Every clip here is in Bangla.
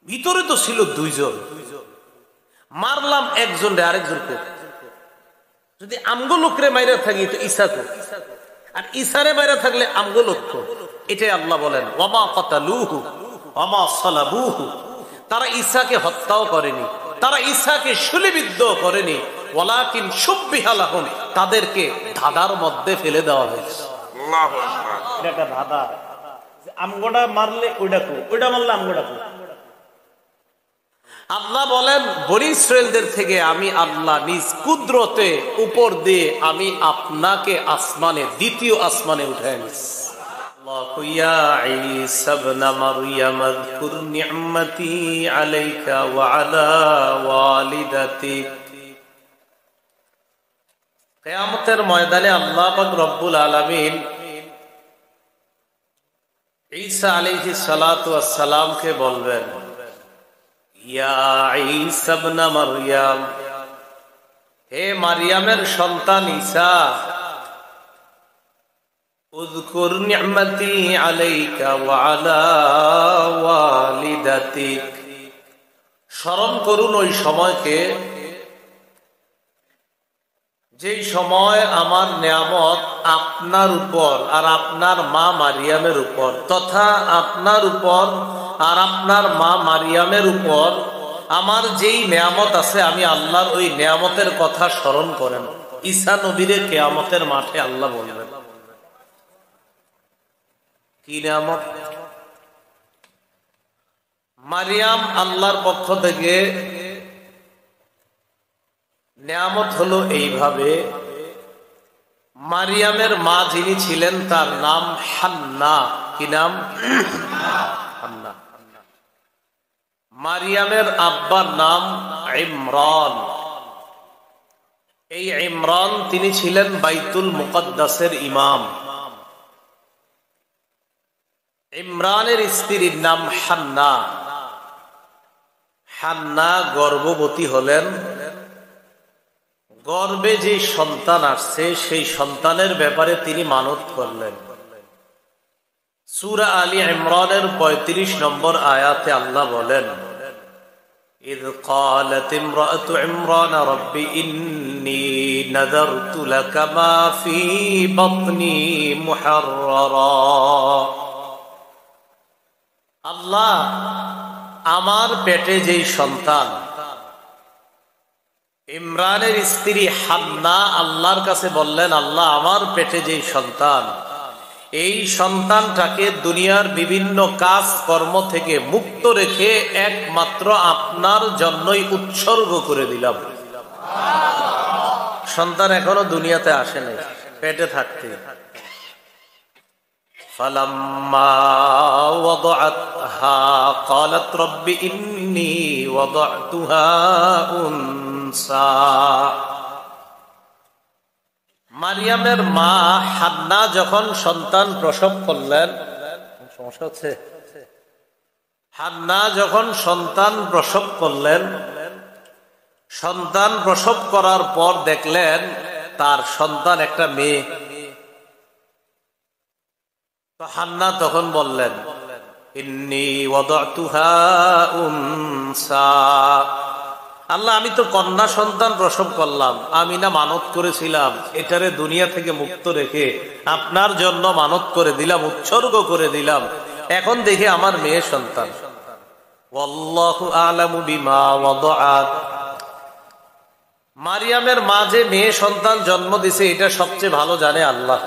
ভিতরে তো ছিল দুইজন, মারলাম একজন রে, আরেকজনকে। যদি আমগো লোকরে মাইরা থাকি তো ঈসাকে, আর ঈসারে মাইরা থাকলে আমগো লোক। এটাই আল্লাহ বলেন ওয়ামা কাতালুহু ওয়ামা সালাবুহু। তারা ঈসাকে হত্যাও করেনি, তারা ঈসাকে শূলিবিদ্ধ করেনি, ওয়ালাকিন শুব্বিহা লাহুম, তাদেরকে ধাঁধার মধ্যে ফেলে দেওয়া হয়েছে। আল্লাহু আকবার। এটা একটা ধাঁধা, আমগোটা মারলে ওইটাকে, ওইটা মারলে আমগোটাকে। আল্লাহ বলেন বনী ইসরাইলদের থেকে আমি আল্লাহ নিজ কুদরতে উপর দিয়ে আমি আপনাকে আসমানে, দ্বিতীয় আসমানে উঠায় নিয়েছি। আল্লাহু ইয়া ঈসা ইবনে মারইয়াম আযকুর নি'মাতি আলাইকা ওয়া আলা ওয়ালিদাতিক। কিয়ামতের ময়দানে আল্লাহ পাক রব্বুল আলামিন ঈসা আলাইহিস সালাতু ওয়াস সালামকে বলবেন, ইয়া ঈসা ইবনে মারইয়াম, হে মারইয়ামের সন্তান ঈসা, উযকুর নি'মাতি আলাইকা ওয়া আলা ওয়ালিদাতিক, স্মরণ করুন ওই সময়কে যেই সময় আমার নিয়ামত আপনার উপর আর আপনার মা মারিয়ামের উপর, তথা আপনার উপর আর আপনার মা মারিয়ামের উপর আমার যেই নিয়ামত আছে, আমি আল্লাহর ওই নিয়ামতের কথা স্মরণ করেন। ঈসা নবীরে কিয়ামতের মাঠে আল্লাহ বলবেন কি নিয়ামত? মারিয়াম আল্লাহর পক্ষ থেকে নিয়ামত হলো এইভাবে, মারিয়ামের মা যিনি ছিলেন তার নাম হান্না। কি নাম? হান্না। মারিয়ামের আব্বার নাম ইমরান। এই ইমরান তিনি ছিলেন বাইতুল মুকদ্দাসের ইমাম। ইমরানের স্ত্রীর নাম হান্না। হান্না গর্ভবতী হলেন। গর্ভে যে সন্তান আসছে সেই সন্তানের ব্যাপারে তিনি মানত করলেন। সূরা আলী ইমরানের ৩৫ নম্বর আয়াতে আল্লাহ বলেন, ইয ক্বালাত ইমরাতু ইমরান রাব্বি ইন্নী নাযারতু লাকা মা ফী বাতনি মুহাররারা। আল্লাহ, আমার পেটে যেই সন্তান, ইমরানের স্ত্রী হান্না আল্লাহর কাছে বললেন, আল্লাহ, আমার পেটে যেই সন্তান, এই সন্তানটাকে দুনিয়ার বিভিন্ন কাজ কর্ম থেকে মুক্ত রেখে একমাত্র আপনার জন্যই উৎসর্গ করে দিলাম। সন্তান এখনো দুনিয়াতে আসে নাই, পেটে থাকতে। ফালাম্মা ওয়াদাআতহা ক্বালাত রাব্বি ইন্নী ওয়াদাতুহা উনসা। মারিয়ামের মা হান্না যখন সন্তান প্রসব করলেন, সমস্যা হচ্ছে, হান্না যখন সন্তান প্রসব করলেন, সন্তান প্রসব করার পর দেখলেন তার সন্তান একটা মেয়ে। তো হান্না তখন বললেন, ইন্নী ওয়াদাতুহা উনসা। আল্লাহ, আমি তো কন্যা সন্তান প্রসব করলাম, আমি না মানত করেছিলাম এটারে দুনিয়া থেকে মুক্ত রেখে আপনার জন্য মানত করে দিলাম, উৎসর্গ করে দিলাম। এখন দেখি আমার মেয়ে সন্তান। ওয়াল্লাহু আ'লামু বিমা ওয়াদাআত। মারিয়ামের মা যে মেয়ে সন্তান জন্ম দিছে এটা সবচেয়ে ভালো জানে আল্লাহ।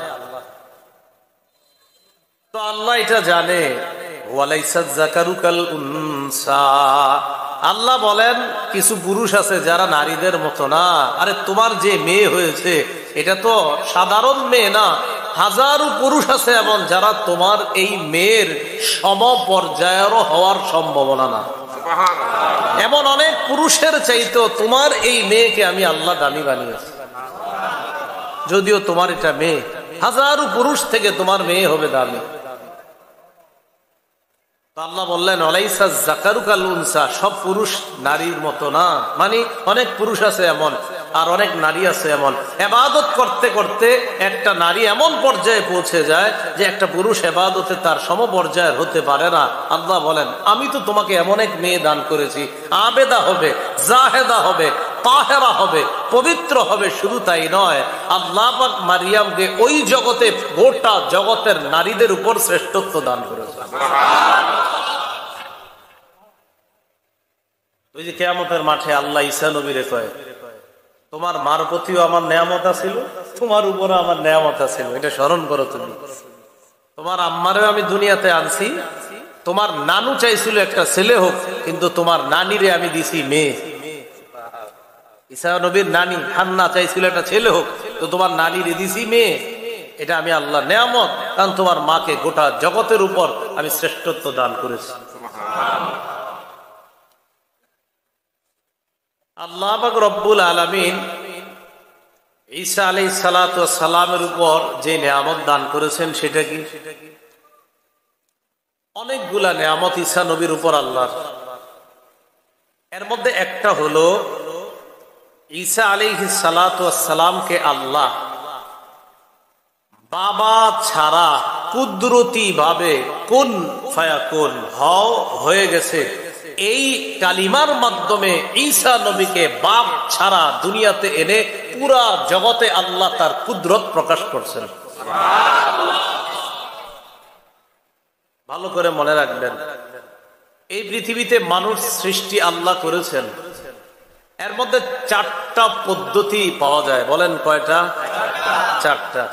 তো আল্লাহ এটা জানে, ওয়ালাইসা যাকারু কাল উনসা। আল্লাহ বলেন কিছু পুরুষ আছে যারা নারীদের মতো না। আরে তোমার যে মেয়ে হয়েছে এটা তো সাধারণ মেয়ে না, হাজারো পুরুষ আছে এমন যারা তোমার এই মেয়ের সমপর্যায়েরও হওয়ার সম্ভাবনা না। এমন অনেক পুরুষের চাইতো তোমার এই মেয়েকে আমি আল্লাহ দামি বানিয়েছি। যদিও তোমার এটা মেয়ে, হাজারো পুরুষ থেকে তোমার মেয়ে হবে দামি। আল্লাহ বললেন, ওয়ালাইসা যাকারু কাল উনসা, সব পুরুষ নারীর মতো না। মানে অনেক পুরুষ আছে এমন আর অনেক নারী আছে এমন, ইবাদত করতে করতে একটা নারী এমন পর্যায়ে পৌঁছে যায় যে একটা পুরুষ ইবাদতে তার সমপর্যায়ের হতে পারে না। আল্লাহ বলেন, আমি তো তোমাকে এমন এক মেয়ে দান করেছি, আবেদা হবে, জাহেদা হবে, তাহেরা হবে, পবিত্র হবে। শুধু তাই নয়, আল্লাহ পাক মারিয়ামকে ওই জগতে, গোটা জগতের নারীদের উপর শ্রেষ্ঠত্ব দান করেছে। ওই যে কিয়ামতের মাঠে আল্লাহ ঈসা নবীরে কয়, তোমার মার প্রতিও আমার নেয়ামত আছিল, তোমার উপরও আমার নেয়ামত আছিল, এটা স্মরণ করো তুমি। তোমার আম্মারেও আমি দুনিয়াতে আনছি, তোমার নানু চাইছিল একটা ছেলে হোক, কিন্তু তোমার নানিরে আমি দিছি মেয়ে। ঈসা নবীর নানি হান্না চাইছিল একটা ছেলে হোক, তো তোমার নানিরে দিছি মেয়ে। এটা আমি আল্লাহর নেয়ামত, কারণ তোমার মাকে গোটা জগতের উপর আমি শ্রেষ্ঠত্ব দান করেছি। আল্লাহ পাক রব্বুল আলামিন ঈসা আলাইহিস সালাতু ওয়াস সালামের উপর যে নেয়ামত দান করেছেন সেটা কি? অনেকগুলা নেয়ামত ঈসা নবীর উপর আল্লাহর। এর মধ্যে একটা হলো ঈসা আলাইহিস সালাতু ওয়াস সালামকে আল্লাহ বাবা ছাড়া কুদরতি ভাবে কুন ফায়াকুন হও হয়ে গেছে, এই কালিমার মাধ্যমে ঈসা নবীকে বাপ ছাড়া দুনিয়াতে এনে পুরা জগতে আল্লাহ তার কুদরত প্রকাশ করছেন। ভালো করে মনে রাখবেন, এই পৃথিবীতে মানুষ সৃষ্টি আল্লাহ করেছেন, এর মধ্যে 4টা পদ্ধতি পাওয়া যায়। বলেন কয়টা? 4টা।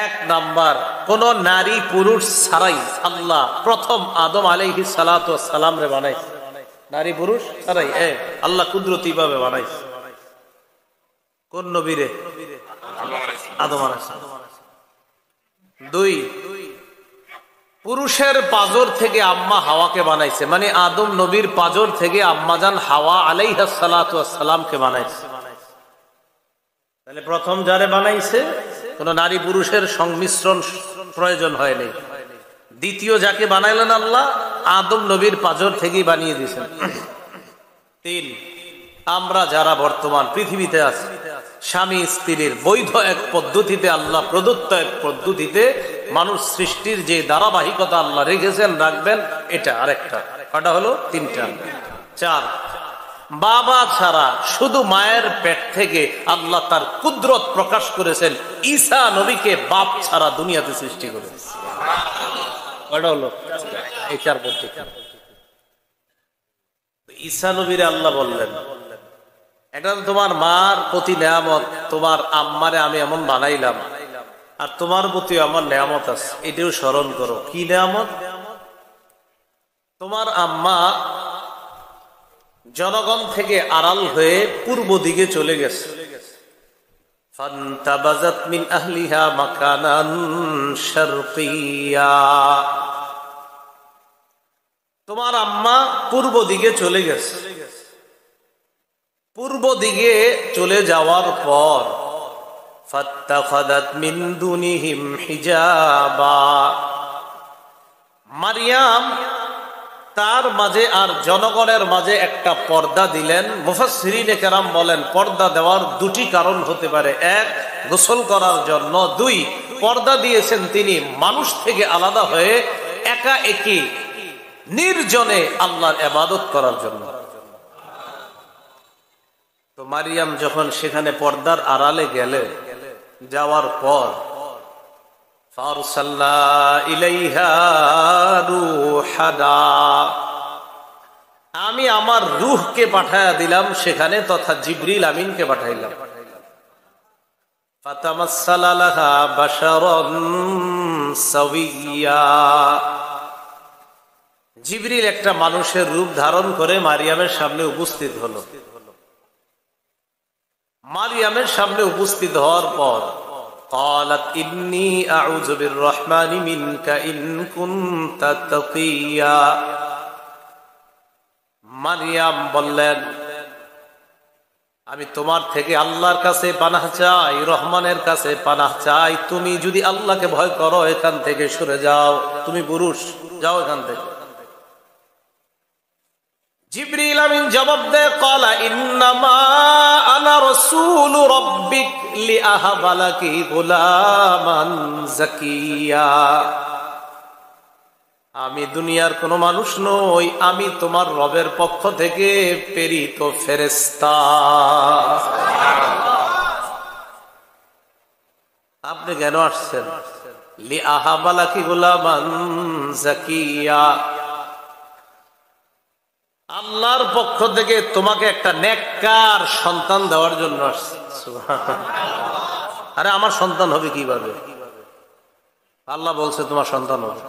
1 নাম্বার, কোন নারী পুরুষ ছাড়াই আল্লাহ প্রথম আদম আলাইহিস সালাতু ওয়াস সালাম রে বানাইছে। নারী পুরুষ ছাড়াই আল্লাহ কুদরতি ভাবে বানাইছে। কোন নবীরে? আদম আলাইহিস সালাম। 2, পুরুষের পাজর থেকে আম্মা হাওয়াকে বানাইছে, মানে আদম নবীর পাজর থেকে আম্মাজান হাওয়া আলাইহিস সালাতু ওয়াস সালামকে বানাইছে। তাহলে প্রথম যারে বানাইছে কোন নারী পুরুষের সংমিশ্রণ প্রয়োজন হয়নি। দ্বিতীয় যাকে বানাইলেন আল্লাহ, আদম নবীর পাজর থেকেই বানিয়ে দিয়েছেন। 3, আমরা যারা বর্তমান পৃথিবীতে আছি, স্বামী স্ত্রীর বৈধ এক পদ্ধতিতে, আল্লাহ প্রদত্ত এক পদ্ধতিতে মানুষ সৃষ্টির যে ধারাবাহিকতা আল্লাহ রেখেছেন, রাখবেন, এটা আরেকটা। কটা হলো? 3টা। 4, বাবা ছাড়া শুধু মায়ের পেট থেকে আল্লাহ তার কুদরত প্রকাশ করেছেন, ঈসা নবীকে বাপ ছাড়া দুনিয়াতে সৃষ্টি করেছেন। কটা হলো? এই 4 পদ্ধতি। ঈসা নবীরে আল্লাহ বললেন, এটা তোমার মার প্রতি নেয়ামত, তোমার আম্মারে আমি এমন বানাইলাম, আর তোমার প্রতি আমার নেয়ামত আছে, এটাও স্মরণ করো। কি নেয়ামত? তোমার আম্মা জনগণ থেকে আড়াল হয়ে পূর্ব দিকে চলে গেছে। ফান্তাবাযাত মিন আহলিহা মাকানান শারকিয়্যা, তোমার আম্মা পূর্ব দিকে চলে গেছে। পূর্ব দিকে চলে যাওয়ার পর ফাত্তাখাযাত মিন দুনিহিম হিজাবা, মারিয়াম তার মাঝে আর জনগণের মাঝে একটা পর্দা দিলেন। মুফাসসিরিনে কেরাম বলেন, পর্দা দেওয়ার 2টি কারণ হতে পারে। 1, গোসল করার জন্য। 2, পর্দা দিয়েছেন তিনি মানুষ থেকে আলাদা হয়ে একা একই নির্জনে আল্লাহর ইবাদত করার জন্য। তো মারিয়াম যখন সেখানে পর্দার আড়ালে গেলে, যাওয়ার পর ফারসালনা ইলাইহা রূহানা, আমি আমার রূহকে পাঠায়া দিলাম সেখানে, তথা জিবরিল আমিনকে পাঠাইলাম। ফাতামাসসালা লাহা বাশারান সাওয়িয়্যা, জিবরিল একটা মানুষের রূপ ধারণ করে মারিয়ামের সামনে উপস্থিত হলো। মারিয়ামের সামনে উপস্থিত হওয়ার পর قالت إني أعوذ بالرحمن منك إن كنت تقيا, মারিয়াম বললেন, আমি তোমার থেকে আল্লাহর কাছে পানাহ চাই, রহমানের কাছে পানাহ চাই। তুমি যদি আল্লাহকে ভয় করো, এখান থেকে সরে যাও, তুমি পুরুষ, যাও এখান থেকে। জিবরিল আমিন জবাব দেয়, ক্বালা ইন্নামা আনা রাসূলু রাব্বিক লিআহাবা লাকি গুলামান যাকিয়া। আমি দুনিয়ার কোন মানুষ নই, আমি তোমার রবের পক্ষ থেকে প্রেরিত ফেরেশতা। আপনি কেন আসছেন? লিআহাবা লাকি গুলামান যাকিয়া, আল্লাহর পক্ষ থেকে তোমাকে একটা নেককার সন্তান দেওয়ার জন্য আসছে। আরে আমার সন্তান হবে কিভাবে? আল্লাহ বলছে তোমার সন্তান হবে।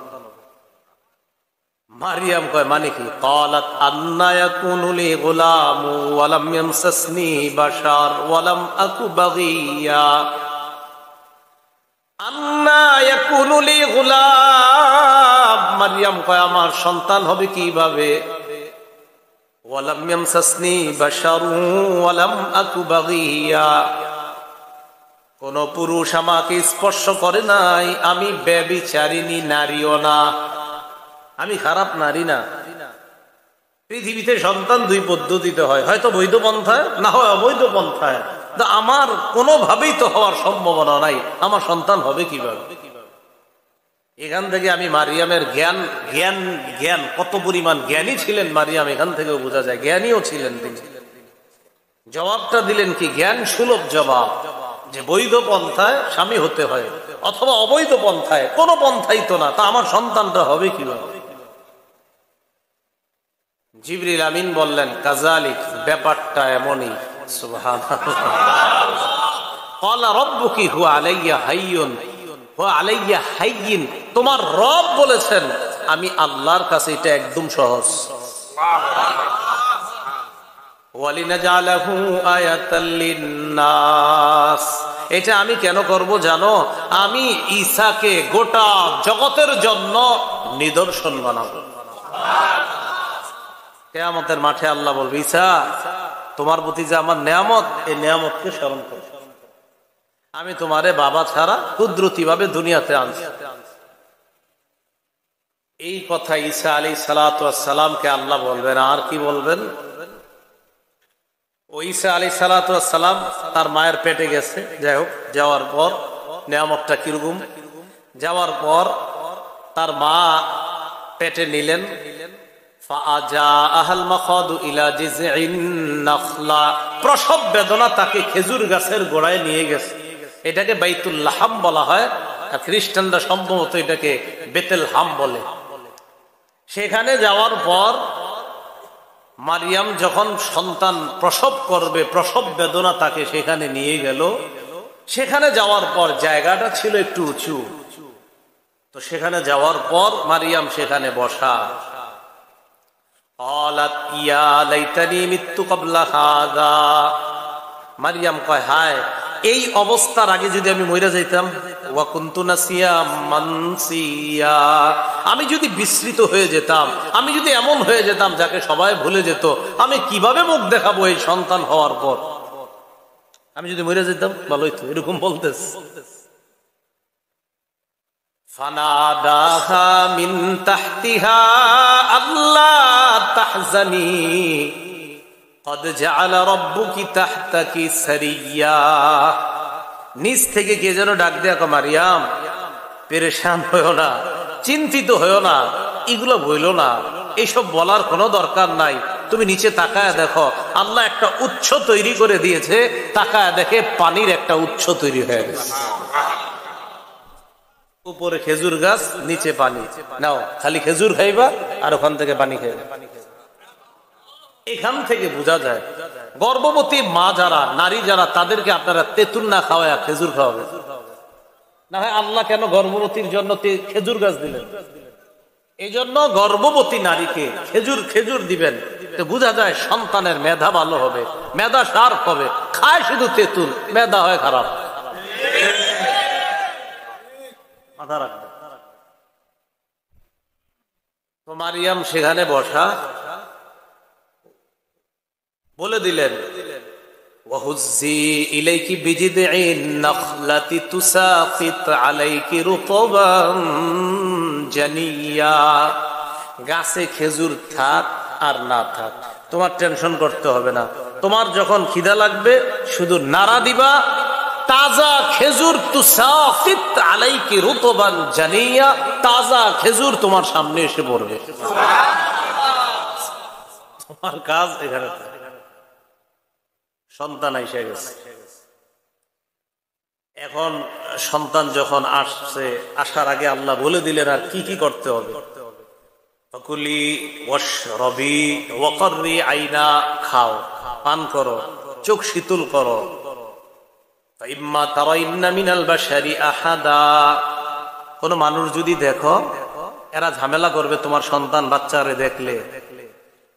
মারিয়াম কয় মানে কি? ক্বালাত আন্না ইয়াকুনু লি গুলামু ওয়া লাম ইয়ামসাসনি বাশার ওয়া লাম আকু বাগিয়া। আন্না ইয়াকুনু লি গুলাম, মারিয়াম কয় আমার সন্তান হবে কিভাবে? ওয়ালাম ইয়ামসাসনি বাশারু ওয়া লাম আকু বাগিয়া, কোন পুরুষ আমাকে স্পর্শ করে নাই, আমি ব্যভিচারিণী নারীও না, আমি খারাপ নারী না। পৃথিবীতে সন্তান দুই পদ্ধতিতে হয়, হয়তো বৈধ পন্থায়, না হয় অবৈধ পন্থায়। আমার কোনোভাবেই তো হওয়ার সম্ভাবনা নাই, আমার সন্তান হবে কিভাবে? এখান থেকে আমি মারিয়ামের জ্ঞান জ্ঞান জ্ঞান কত পরিমাণ জ্ঞানী ছিলেন মারিয়াম, এখান থেকেও বোঝা যায় জ্ঞানীও ছিলেন তিনি। জবাবটা দিলেন কি? জ্ঞান সুলভ জবাব, যে বৈধ পন্থায় স্বামী হতে হয় অথবা অবৈধ পন্থায়, কোন পন্থাই তো না, তা আমার সন্তানটা হবে কিভাবে? জিবরিল আমিন বললেন, কাযালিক, ব্যাপারটা এমনই। সুবহানাল্লাহ। ক্বালা রাব্বুকি হুয়া আলাইয়া হাইয়ুন ওয়া আলাইয়া হাইয়িন, তোমার রব বলেছেন, আমি আল্লাহর কাছে এটা একদম সহজ। ওয়ালিনাজআলাহু আয়াতাল লিন্নাস, এটা আমি কেন করব জানো? আমি ঈসাকে গোটা জগতের জন্য নিদর্শন বানাবো। কিয়ামতের মাঠে আল্লাহ বলবে, ঈসা তোমার প্রতি যে আমার নেয়ামত, এই নেয়ামতকে স্মরণ করো, আমি তোমারে বাবা ছাড়া কুদরতি ভাবে দুনিয়াতে আনছি। এই কথা ঈসা আলাইহিস সালাতু ওয়াস সালামকে আল্লাহ বলবেন। আর কি বলবেন? ও ঈসা আলাইহিস সালাতু ওয়াস সালাম তার মায়ের পেটে গেছে, যাই হোক, যাওয়ার পর নেয়ামতটা কিরকম, যাওয়ার পর তার মা পেটে নিলেন। প্রসব বেদনা তাকে খেজুর গাছের গোড়ায় নিয়ে গেছে। এটাকে বাইতুল লাহাম বলা হয়, আর খ্রিস্টানরা সম্ভবত এটাকে বেতেল হাম বলে। সেখানে যাওয়ার পর মারিয়াম যখন সন্তান প্রসব করবে, প্রসব বেদনা তাকে সেখানে নিয়ে গেল। সেখানে যাওয়ার পর জায়গাটা ছিল একটু উঁচু, তো সেখানে যাওয়ার পর মারিয়াম সেখানে বসা। মারিয়াম কয়, হায়, এই অবস্থার আগে যদি আমি মইরা যাইতাম, আমি যদি বিস্মৃত হয়ে যেতাম, আমি যদি এমন হয়ে যেতাম যাকে সবাই ভুলে যেত, আমি কিভাবে মুখ দেখাবো এই সন্তান হওয়ার পর? আমি যদি মইরা যেতাম ভালোই তো, এরকম বলতেছ। ফানাদাহা মিন তাহতিহা আল্লা তাহজানি কদ জাআলা রাব্বুকি তাহতাকি সারিয়া। নিচ থেকে কে যেন ডাক দেয়া, মারিয়াম পেরেশান হইও না, চিন্তিত হইও না, এগুলো বইলো না, এইসব বলার কোনো দরকার নাই। তুমি নিচে তাকায় দেখো, আল্লাহ একটা উৎস তৈরি করে দিয়েছে। তাকায় দেখে পানির একটা উৎস তৈরি হয়ে গেছে। উপরে খেজুর গাছ, নিচে পানি। নাও খালি খেজুর খাইবা আর ওখান থেকে পানি খাইবা। এখান থেকে বোঝা যায় গর্ভবতী মা যারা, নারী যারা, তাদেরকে আপনারা তেঁতুল না খাওয়ায় খেজুর খাওয়াবে না হয়। আল্লাহ কেন গর্ভবতীর জন্য খেজুর গাছ দিলেন? এই জন্য গর্ভবতী নারীকে খেজুর দিবেন, তো বোঝা যায় সন্তানের মেধা ভালো হবে, মেধা শার্প হবে। খায় শুধু তেঁতুল, মেধা হয় খারাপ। মাথা রাখবে। তো মারিয়াম সেখানে বসা, বলে দিলেন, ওয়াহুজ্জি ইলাইকি বিজিদিন নাখলাতি তুসাকিত আলাইকি রুতবান জানিয়া। গাছে খেজুর থাক আর না থাক, তোমার টেনশন করতে হবে না। তোমার যখন খিদা লাগবে শুধু নাড়া দিবা, তাজা খেজুর তুসাফিত আলাইকি রুতবান জানিয়া, তাজা খেজুর তোমার সামনে এসে পড়বে। তোমার কাজ এখানে। সন্তান এসে গেছে, এখন সন্তান যখন আসছে, আসার আগে আল্লাহ বলে দিলেন আর কি কি করতে হবে। ফাকুলি ওয়াশরাবি ওয়াকররি আইনা, খাও, পান করো, চোখ শীতল করো। ইম্মা তারাইন্না মিনাল বাশারি আহাদা, কোন মানুষ যদি দেখো এরা ঝামেলা করবে তোমার সন্তান বাচ্চারে দেখলে,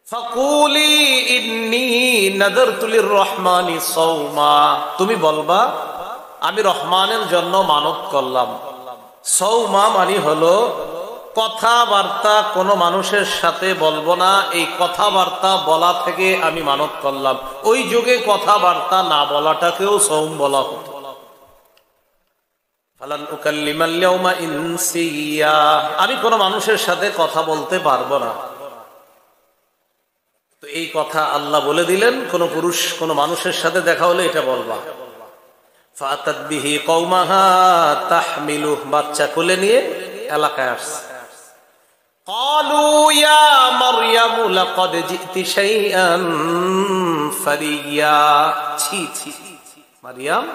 ফাকুলি ইন্নী নাযারতু লিররহমানি সাওমা, তুমি বলবা আমি রহমানের জন্য মানত করলাম। সৌমা মানে হলো কথাবার্তা কোন মানুষের সাথে বলবো না, এই কথাবার্তা বলা থেকে আমি মানত করলাম। ওই যুগে কথাবার্তা না বলাটাকেও সৌম বলা হতো। ফালান উকাল্লিমাল ইয়াওমা ইনসিয়া, আমি কোন মানুষের সাথে কথা বলতে পারবো না। তো এই কথা আল্লাহ বলে দিলেন, কোন পুরুষ কোন মানুষের সাথে দেখা হলে এটা বলবা। ফাতাত বিহি কওমাহা তাহমিলু, বাচ্চা কোলে নিয়ে এলাকায় আসছে। ক্বালু ইয়া মারইয়ামু লাকাদ জিতি শাইআন ফারিয়া, ছি ছি মারইয়াম,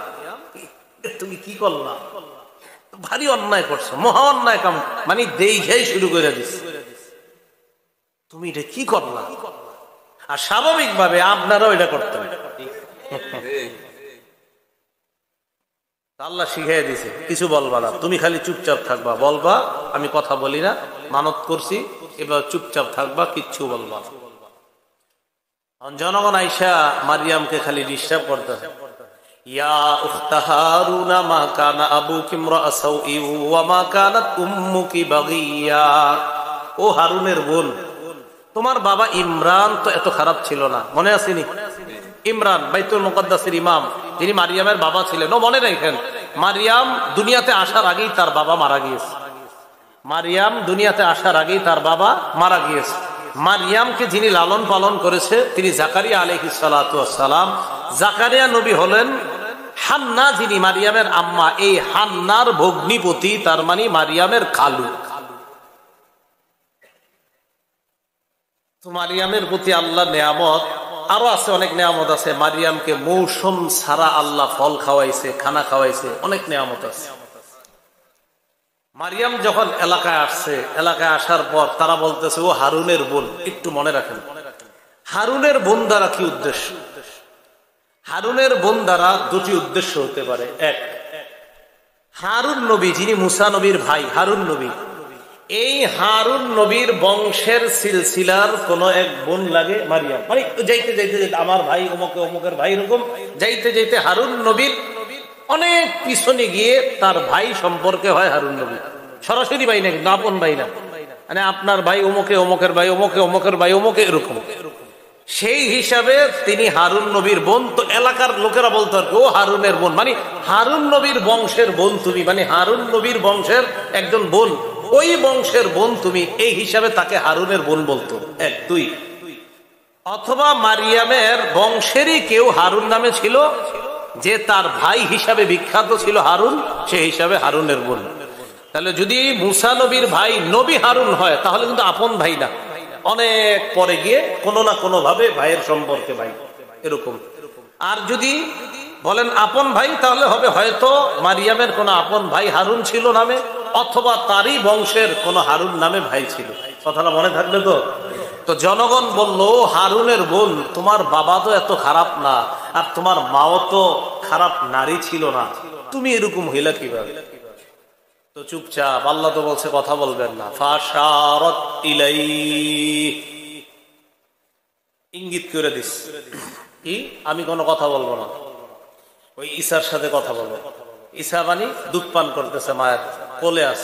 তুমি কি করলা, ভারী অন্যায় করছো, মহা অন্যায় কাম, মানে দেখাই শুরু করে দিছে, তুমি এটা কি করলা। আর স্বাভাবিকভাবে আপনারাও এটা করতেন। আল্লাহ শিখিয়ে দিছে কিছু বলবা না, তুমি খালি চুপচাপ থাকবা, বলবা আমি কথা বলি না, মানত করছি, এবার চুপচাপ থাকবা, কিচ্ছু বলবা। জনগণ আইসা মারিয়ামকে খালি ডিস্টার্ব করতেছে। ইয়া উখতা হারুনা মা কানা আবুকি ইমরাআ সাউই ওয়া মা কানাত উম্মুকি বাগিয়া, ও হারুনের বোন, তোমার বাবা ইমরান তো এত খারাপ ছিল না, মনে আসেনি? ইমরান বাইতুল মুকদ্দাসের ইমাম, যিনি মারিয়ামের বাবা ছিলেন, ও মনে রাখেন মারিয়াম দুনিয়াতে আসার আগেই তার বাবা মারা গিয়েছে। মারিয়াম দুনিয়াতে আসার আগেই তার বাবা মারা গিয়েছে। মারিয়ামকে যিনি লালন পালন করেছে তিনি জাকারিয়া আলাইহিস সালাতু ওয়াস সালাম। জাকারিয়া নবী হলেন হান্না, যিনি মারিয়ামের আম্মা, এই হান্নার ভগ্নিপতি, তার মানে মারিয়ামের খালু। তো মারিয়ামের প্রতি আল্লাহ নেয়ামত আরো আছে, অনেক নেয়ামত আছে। মারিয়ামকে মৌসুম ছাড়া আল্লাহ ফল খাওয়াইছে, খানা খাওয়াইছে, অনেক নেয়ামত আছে। মারিয়াম যখন এলাকায় আসছে, এলাকায় আসার পর তারা বলতেছে ও হারুনের বোন। একটু মনে রাখেন, হারুনের বোন দ্বারা কি উদ্দেশ্য? হারুনের বোন দ্বারা দুটি উদ্দেশ্য হতে পারে। এক, হারুন নবী যিনি মুসা নবীর ভাই, হারুন নবী, এই হারুন নবীর বংশের সিলসিলার কোন এক বোন লাগে মারিয়াম, মানে যাইতে যাইতে যাইতে আমার ভাই অমুকে অমুকের ভাই, এরকম যাইতে যাইতে হারুন নবীর অনেক পিছনে গিয়ে তার ভাই সম্পর্কে হয় হারুন নবী। সরাসরি ভাই না, কিন্তু আপন ভাই না, মানে আপনার ভাই অমুকে অমুকের ভাই, অমুকে অমুকের ভাই, অমুকে এরকম। সেই হিসাবে তিনি হারুন নবীর বোন। তো এলাকার লোকেরা বলতো আর ও হারুনের বোন, মানে হারুন নবীর বংশের বোন তুমি, মানে হারুন নবীর বংশের একজন বোন, ওই বংশের বোন তুমি, এই হিসাবে তাকে হারুনের বোন বলতো। এক। দুই, অথবা মারিয়ামের বংশেরই কেউ হারুন নামে ছিল, যে তার ভাই হিসাবে বিখ্যাত ছিল হারুন, সে হিসাবে হারুনের বোন। তাহলে যদি মুসা নবীর ভাই নবী হারুন হয় তাহলে কিন্তু আপন ভাই না, অনেক পরে গিয়ে কোনো না কোনো ভাবে ভাইয়ের সম্পর্কে ভাই, এরকম। আর যদি বলেন আপন ভাই তাহলে হবে হয়তো মারিয়ামের কোন আপন ভাই হারুন ছিল নামে, অথবা তারই বংশের কোন হারুন নামে ভাই ছিল। কথাটা মনে থাকলে তো? তো জনগণ বলল হারুনের বোন, তোমার বাবা তো এত খারাপ না, আর তোমার মাও তো খারাপ নারী ছিল না, তুমি এরকম হইলা কিভাবে? তো চুপচাপ, আল্লাহ তো বলছে কথা বলবেন না। ফাশারাত ইলাইহি, ইঙ্গিত করে দিস কি আমি কোনো কথা বলবো না, ওই ঈসার সাথে কথা বলবো। ঈসা মানে দুধ পান করতেছে মায়ের কোলে, আস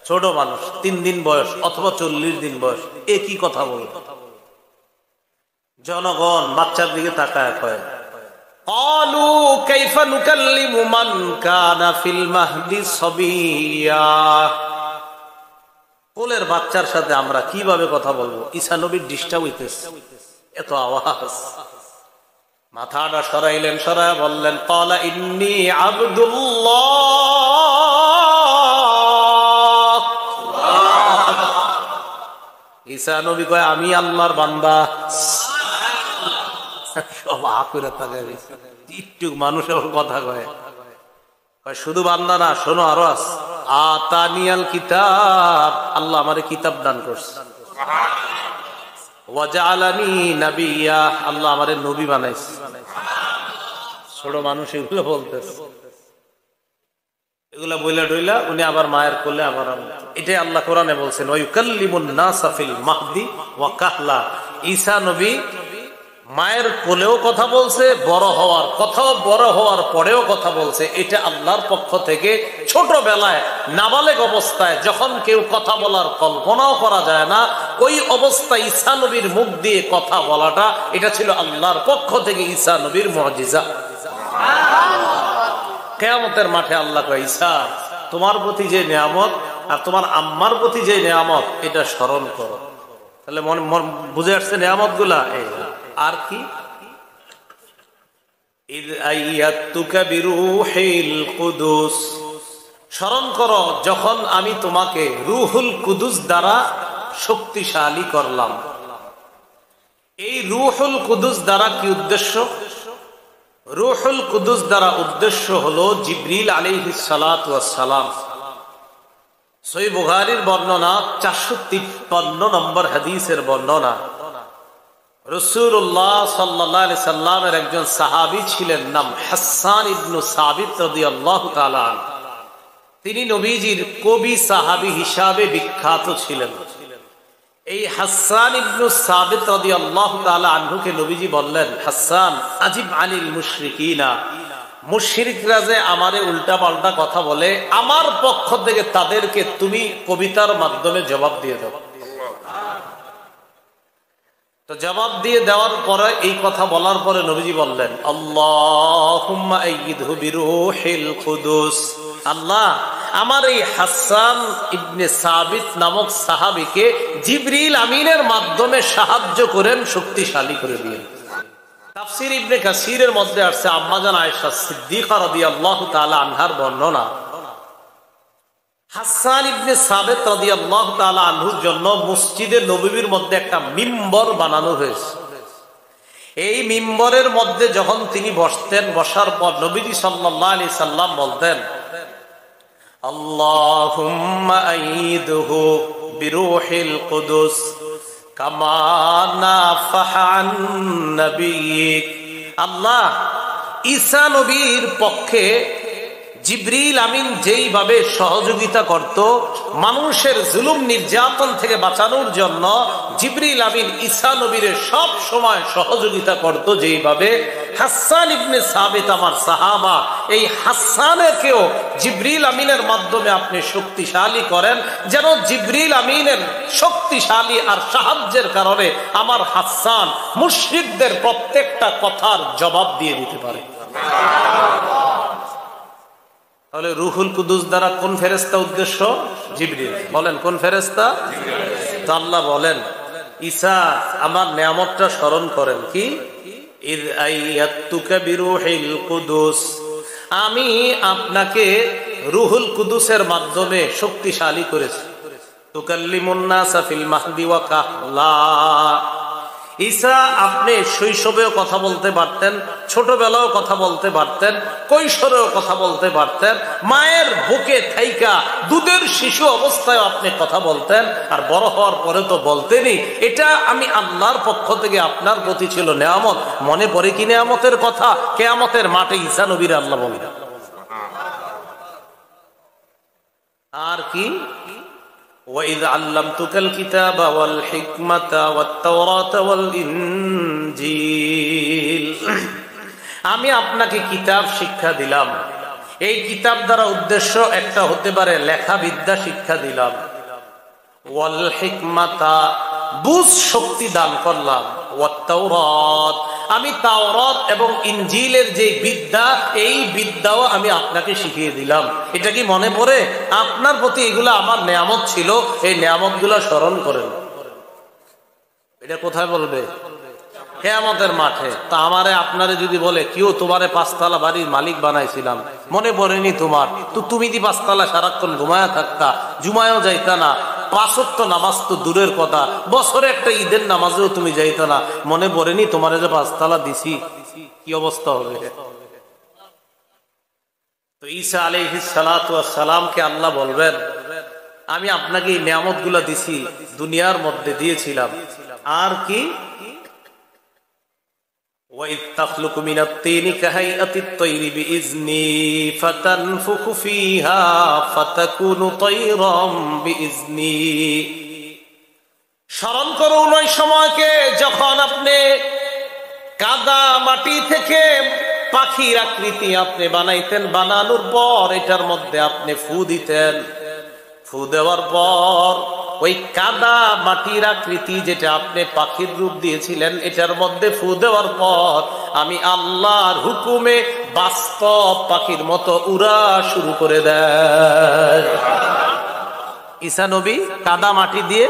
ছোট মানুষ, 3 দিন বয়স অথবা 40 দিন বয়স, একই কথা বলবে। জনগণ বাচ্চার দিকে তাকায় কয় ক্বালু কাইফা নুকাল্লিমু মান কানা ফিল মাহদি সাবিয়া, কোলের বাচ্চার সাথে আমরা কিভাবে কথা বলবো? ঈসা নবীর ডিস্টার্ব হইতেছে, এত আওয়াজ। মাথাটা সরাইলেন, সরায় বললেন ক্বালা ইন্নী আবদুল্লাহ। ঈসা নবী কয় আমি আল্লাহর বান্দা। সব আকুরে থাকে, একটু মানুষ কথা কয়, শুধু বান্দা না, শোনো আরো আছে। আতানিয়াল কিতাব, আল্লাহ আমারে কিতাব দান করছে। ওয়াজআলানি নাবিয়্যা, আল্লাহ আমারে নবী বানাইছে। ছোট মানুষ এগুলো বলতেছে, এগুলা বইলা ডইলা উনি আবার মায়ের কোলে আবার। এটাই আল্লাহ কোরআনে বলছেন ওয়ায়ুকাল্লিমুন নাসা ফিল মাহদি ওয়া কাহলা। ঈসা নবী মায়ের কোলেও কথা বলছে, বড় হওয়ার পরেও কথা বলছে। এটা আল্লাহর পক্ষ থেকে। ছোটবেলায় নাবালেগ অবস্থায় যখন কেউ কথা বলার কল্পনাও করা যায় না, ওই অবস্থায় ঈসা নবীর মুখ দিয়ে কথা বলাটা, এটা ছিল আল্লাহর পক্ষ থেকে ঈসা নবীর মুআজিজা। কিয়ামতের মাঠে আল্লাহ কয় ঈসা, তোমার প্রতি যে নিয়ামত আর তোমার আম্মার প্রতি যে নিয়ামত, এটা স্মরণ করো। তাহলে বুঝে আসছে নিয়ামত গুলা। আর কি? স্মরণ করো যখন আমি তোমাকে রুহুল কুদুস দ্বারা শক্তিশালী করলাম। এই রুহুল কুদুস দ্বারা কি উদ্দেশ্য? রুহুল কুদুস দ্বারা উদ্দেশ্য হলো জিবরিল আলাইহিস সালাতু ওয়াস সালাম। সহিহ বুখারীর বর্ণনা, 453 নম্বর হাদিসের বর্ণনা। রাসূলুল্লাহ সাল্লাল্লাহু আলাইহি সাল্লামের একজন সাহাবী ছিলেন, নাম হাসান ইবনে সাবিত রাদিয়াল্লাহু তাআলা। তিনি নবীজির কবি সাহাবী হিসাবে বিখ্যাত ছিলেন। এই হাসান ইবনে সাবিত রাদিয়াল্লাহু তাআলা আনহুকে নবীজি বললেন, হাসান আজিব আনিল মুশরিকিনা, মুশরিকরা যে আমারে উল্টা পাল্টা কথা বলে, আমার পক্ষ থেকে তাদেরকে তুমি কবিতার মাধ্যমে জবাব দিয়ে দাও। তো জবাব দিয়ে দেওয়ার পরে, এই কথা বলার পরে নবীজি বললেন, আল্লাহুম্মা আইয়িদহু বিরূহিল কুদুস। আল্লাহ আমার এই হাসান ইবনে সাবিত নামক সাহাবীকে জিবরিল আমিনের মাধ্যমে সাহায্য করেন, শক্তিশালী করে দিলেন। তাফসীর ইবনে কাসিরের মধ্যে আসছে, আম্মাজান আয়েশা সিদ্দিকা রাদিয়াল্লাহু তাআলা আনহার বর্ণনা, হাসান ইবনে সাবিত রাদিয়াল্লাহু তাআলা আনহুর জন্য মসজিদে নববীর মধ্যে একটা মিম্বর বানানো হয়েছে। এই মিম্বরের মধ্যে যখন তিনি বসতেন, বসার পর নবীজি সাল্লাল্লাহু আলাইহি সাল্লাম বলতেন, আল্লাহুম্মা আইয়িদহু বিরূহিল কুদুস কামা নাফাহা আন নাবিয়্যিক। আল্লাহ ঈসা নবীর পক্ষে জিবরিল আমিন যেইভাবে সহযোগিতা করত মানুষের জুলুম নির্যাতন থেকে বাঁচানোর জন্য, জিবরিল আমিন ঈসা নবীর সব সময় সহযোগিতা করত যেইভাবে, হাসান ইবনে সাবিত আমার সাহাবা, এই হাসানেরকেও জিবরিল আমিনের মাধ্যমে আপনি শক্তিশালী করেন, যেন জিবরিল আমিনের শক্তিশালী আর সাহায্যের কারণে আমার হাসান মুশরিকদের প্রত্যেকটা কথার জবাব দিয়ে দিতে পারে। তাহলে রুহুল কুদুস দ্বারা কোন ফেরেশতা উদ্দেশ্য? জিবরিল। বলেন কোন ফেরেশতা? তো আল্লাহ বলেন, ঈসা আমার নিয়ামতটা স্মরণ করেন। কি? ইয আইয়াতুকা বিরূহিল কুদুস, আমি আপনাকে রুহুল কুদুসের মাধ্যমে শক্তিশালী করেছি। তুকাল্লিমুন নাসা ফিল মাহদি ওয়া কাহলা। ঈসা আপনি শৈশবেও কথা বলতে পারতেন, ছোটবেলাও কথা বলতে পারতেন, কৈশোরেও কথা বলতে পারতেন, মায়ের বুকে থাইকা দুধের শিশু অবস্থায় আপনি কথা বলতেন, আর বড় হওয়ার পরে তো বলতেনই। এটা আমি আল্লাহর পক্ষ থেকে আপনার প্রতি ছিল নেয়ামত। মনে পড়ে কি নেয়ামতের কথা? কিয়ামতের মাঠে ঈসা নবীর আল্লাহ বলবেন। আর কি? وَإِذْ عَلَّمْتُكَ الْكِتَابَ وَالْحِكْمَةَ وَالتَّوْرَاةَ وَالْإِنْجِيلَ। আমি আপনাকে কিতাব শিক্ষা দিলাম। এই কিতাব দ্বারা উদ্দেশ্য একটা হতে পারে লেখা বিদ্যা শিক্ষা দিলাম। ওয়াল হিকমাতা, বুঝ শক্তি দান করলাম। ওয়াত-তাওরাত, আমি তাওরাত এবং ইনজিলের যে বিদ্যা, এই বিদ্যাও আমি আপনাকে শিখিয়ে দিলাম। এটা কি মনে পড়ে? আপনার প্রতি এগুলো আমার নেয়ামত ছিল, এই নেয়ামতগুলো স্মরণ করেন। এটা কোথায় বলবে? কিয়ামতের মাঠে। তা আমারে আপনারে যদি বলে কেউ তোমারে 5 তলা বাড়ির মালিক বানাইছিলাম, মনে পড়েনি তোমার? তো তুমি দি 5 তলা সারাক্ষণ ঘুমায়া থাকতা, জুমায়ও যাইতা না, 5 ওয়াক্ত নামাজ তো দূরের কথা, বছরে একটা ঈদের নামাজেও তুমি যাইতা না, মনে পড়েনি তোমারে যে 5 তলা দিছি? কি অবস্থা হবে? তো ঈসা আলাইহিস সালাতু ওয়াস সালামকে আল্লাহ বলবেন, আমি আপনাকে এই নিয়ামত গুলা দিছি, দুনিয়ার মধ্যে দিয়েছিলাম। আর কি? وَإِذْ تَخْلُقُ مِنَ الطِّينِ كَهَيْئَةِ الطَّيْرِ بِإِذْنِي فَتَنفُخُ فِيهَا فَتَكُونُ طَيْرًا بِإِذْنِي। স্মরণ করুন ওই সময়কে যখন আপনি কাদা মাটি থেকে পাখির আকৃতি আপনি বানাইতেন, বানানোর পর এটার মধ্যে আপনি ফু দিতেন, ফু দেওয়ার পর ওই কাদা মাটির আকৃতি যেটা আপনি পাখির রূপ দিয়েছিলেন, এটার মধ্যে ফু দেওয়ার পর আমি আল্লাহর হুকুমে বাস্তব পাখির মতো উড়া শুরু করে দেয়। ঈসা নবী কাদা মাটি দিয়ে